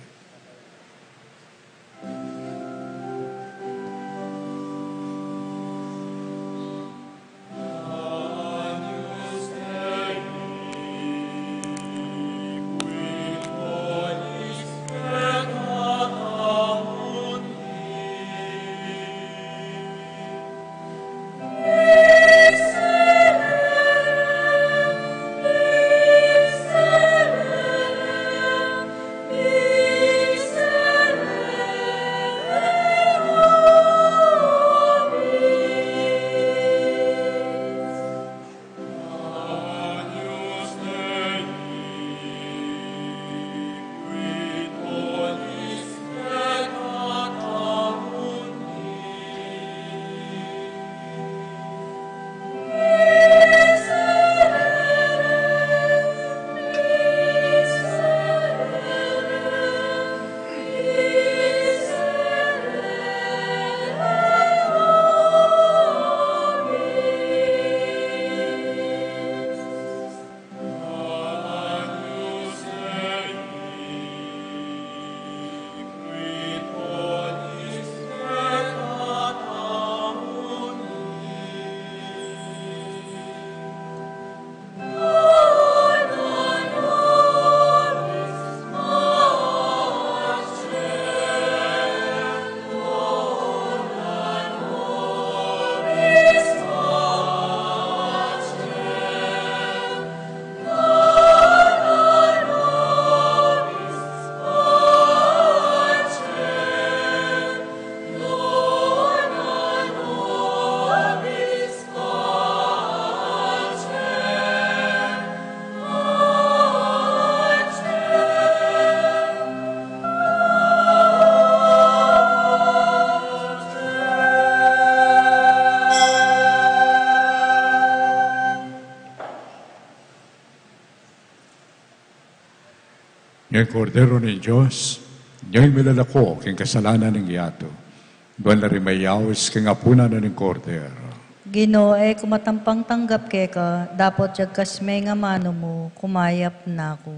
Ngayong kordero ni Diyos, ngayong milalako, king kasalanan ng iyato. Doon na rin may yawas, king apuna na ng kordero. Ginoo ay kumatampang tanggap kay ka, dapat jagkas may nga mano mo, kumayap na ako.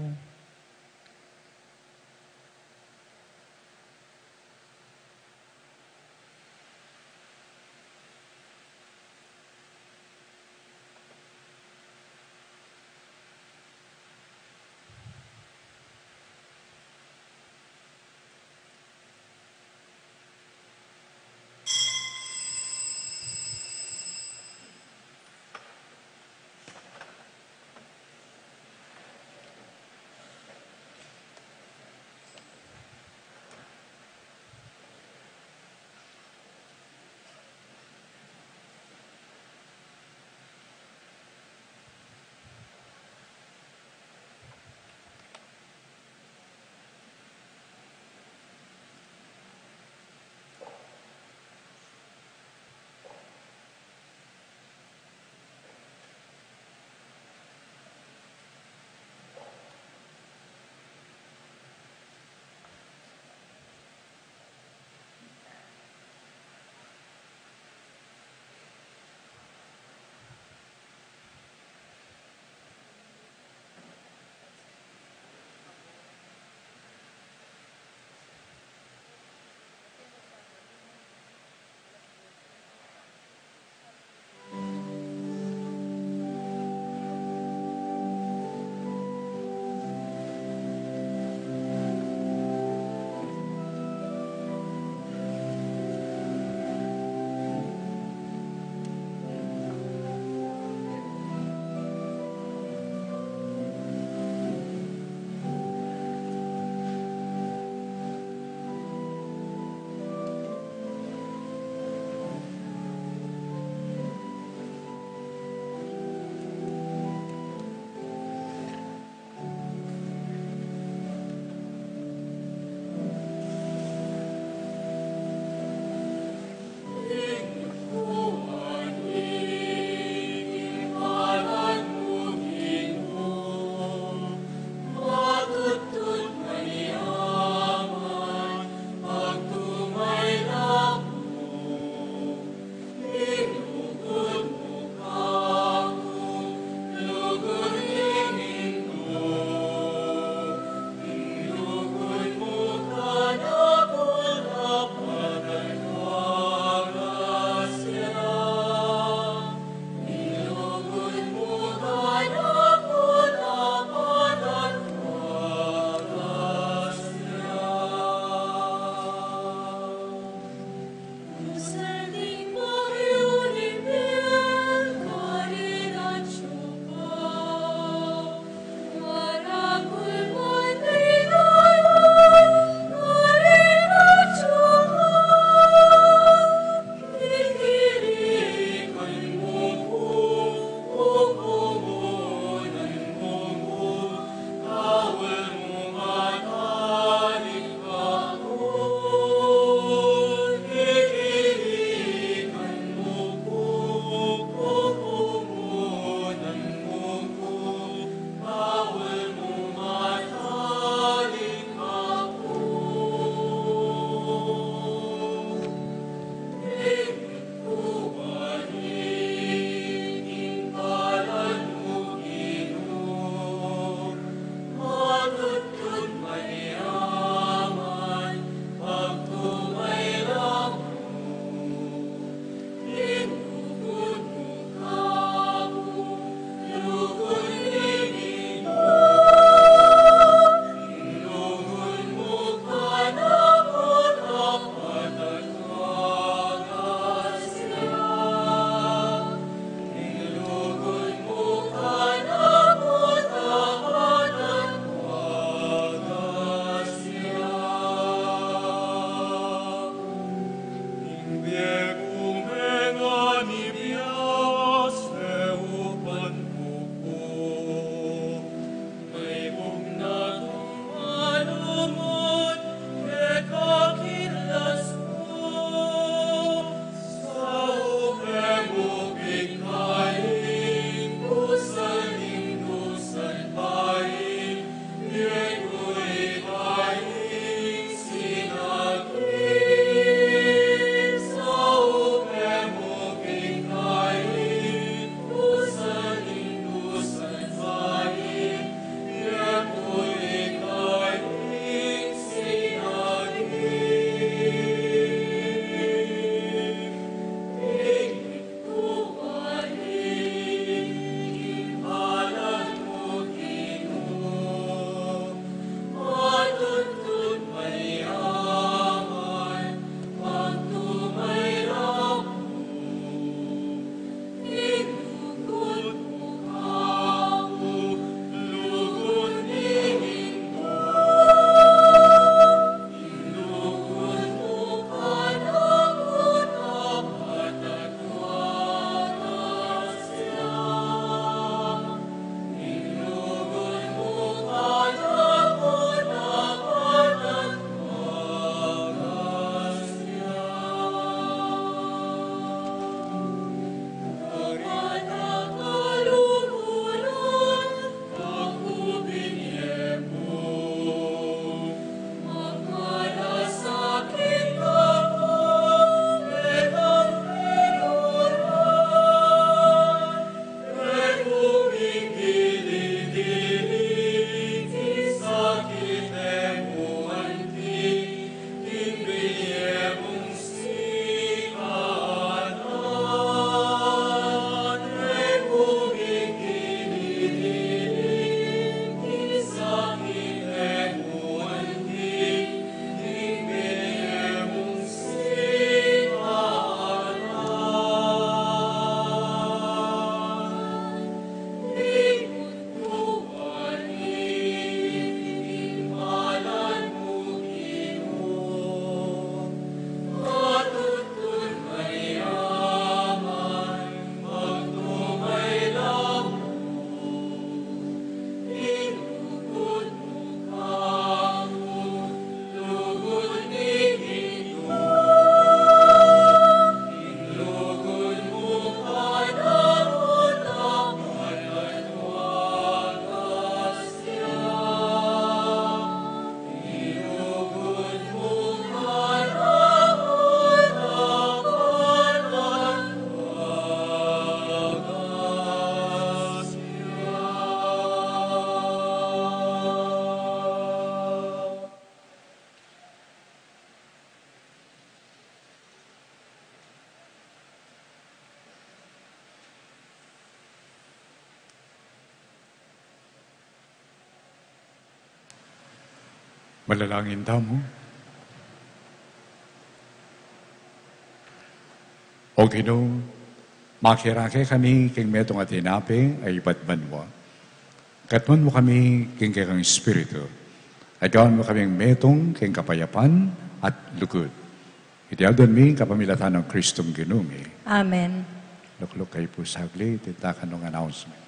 Manalangin tamo. O Ginoo, makirake kami king metong at hinapi ay ibatban mo. Katman mo kami king kang Espiritu. At gawin mo kaming metong king kapayapan at lugod. Itiadon mi kapamilatan ng Kristong Ginumi. Amen. Lukluk kayo po saglit, itakan ng announcement.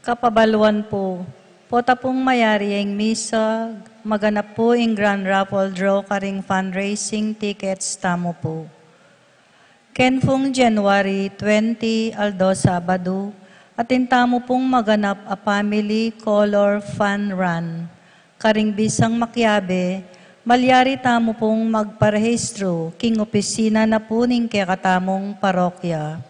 Kapabaluan po, pota pong mayari ang misa, maganap po ang Grand Raffle Draw karing fundraising tickets tamo po. Ken pong January 20, Aldo Sabado, at intamo pong maganap a family color fun run. Karing bisang makyabe, malyari tamo pong magparehistro, king opisina na po ning kakatamong parokya.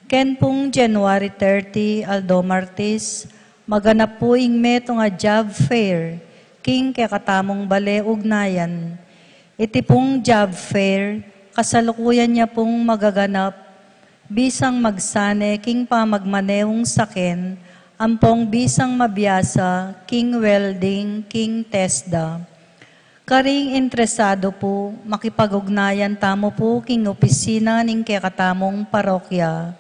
Ken pong January 30, Aldo Martis, maganap po ing meto nga job fair, king kakatamong bale ugnayan. Iti pong job fair, kasalukuyan niya pong magaganap, bisang magsane, king pamagmaneong saken, ampong bisang mabiyasa, king welding, king TESDA. Karing interesado po, makipag-ugnayan tamo po king opisina ning kakatamong parokya.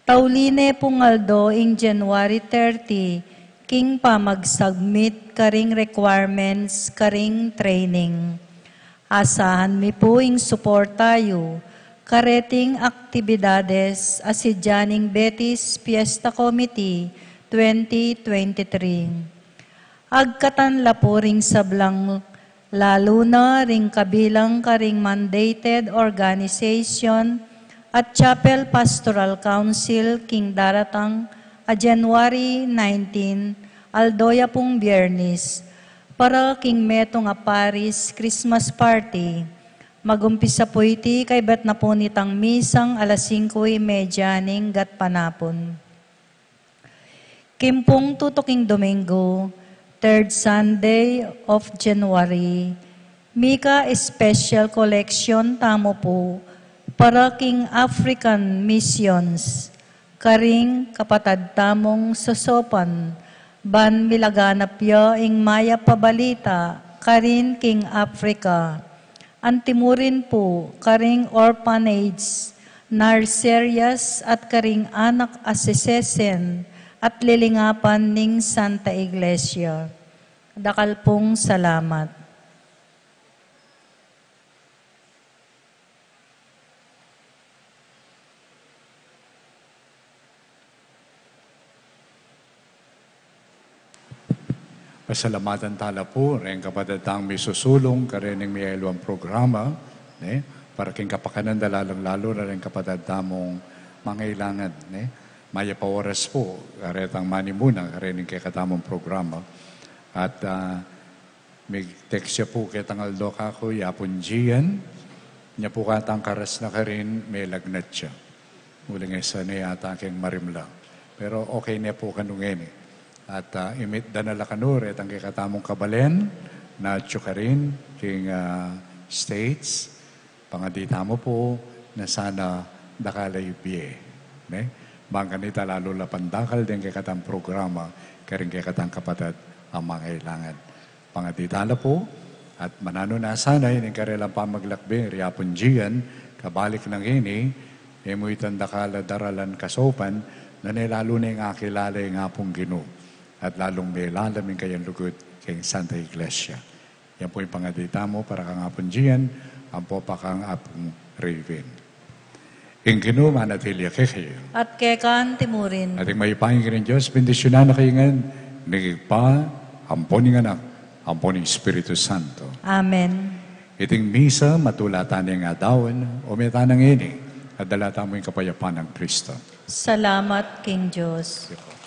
Tauline pong Aldo ing January 30, king pa mag-submit karing requirements, karing training. Asahan mi po ing support tayo, kareting aktibidades asidyaning Betis Fiesta Committee 2023. Agkatanla po ring sablang lalo na ring kabilang karing mandated organization at Chapel Pastoral Council king daratang a January 19, Aldoya pong Biyernes, para king meto nga Paris Christmas Party. Magumpisa po iti kay bet na po nitang misang alas 5:30 ning gat panapon. Kimpong tutuking Domingo, 3rd Sunday of January, Mika Special Collection tamo po para king African Missions, karing kapatad tamong sosopan, ban milaganap ya ing maya pabalita, karin king Africa. Antimurin po, karing orphanage, narserias at karing anak asesesen, at lilingapan ning Santa Iglesia. Dakal pong salamat. Pasalamatan tala po, rin kapadatang may susulong, karening may eluang programa, para king kapakanan dalalang lalo na rin kapadatamong mangailangan. Maya pa oras po, karetang manimuna, karening kay katamong programa. At may text siya po kay Tangaldo kako, yapon jiyan, niya po katang karas na karin, may lagnat siya. Muling isa niya yata aking marimla. Pero okay niya po kanungin. At imit danala kanur, etang kay katamong kabalen, na tsukarin, king States, pangadita mo po, na sana dakalay biye. Bang kanita lalo la pandakal din kay katang programa, karing kay katang kapatid ang mga kailangan. Pangatitala po, at manano na sana, yung karelang pamaglakbing, riyapon jiyan, kabalik ng ini, emo itandakala daralan kasopan, na nilalo na yung akilala yung apong Ginoo. At lalong may lalamin kayang lugod kay Santa Iglesia. Yan po yung pangatita mo para kang apong jiyan, ang po pa kang apong Raven. Ing Ginoo manatilia kay kayo. At kekan timurin. Ating may pahingin ng Diyos, bendisyonan na kayo ngayon, nagigpa, amponing anak, amponing Espiritu Santo. Amen. Iting misa, matulatan ng adawan, umitan ng ini, at dalata mo yung kapayapaan ng Kristo. Salamat, King Diyos. Amen.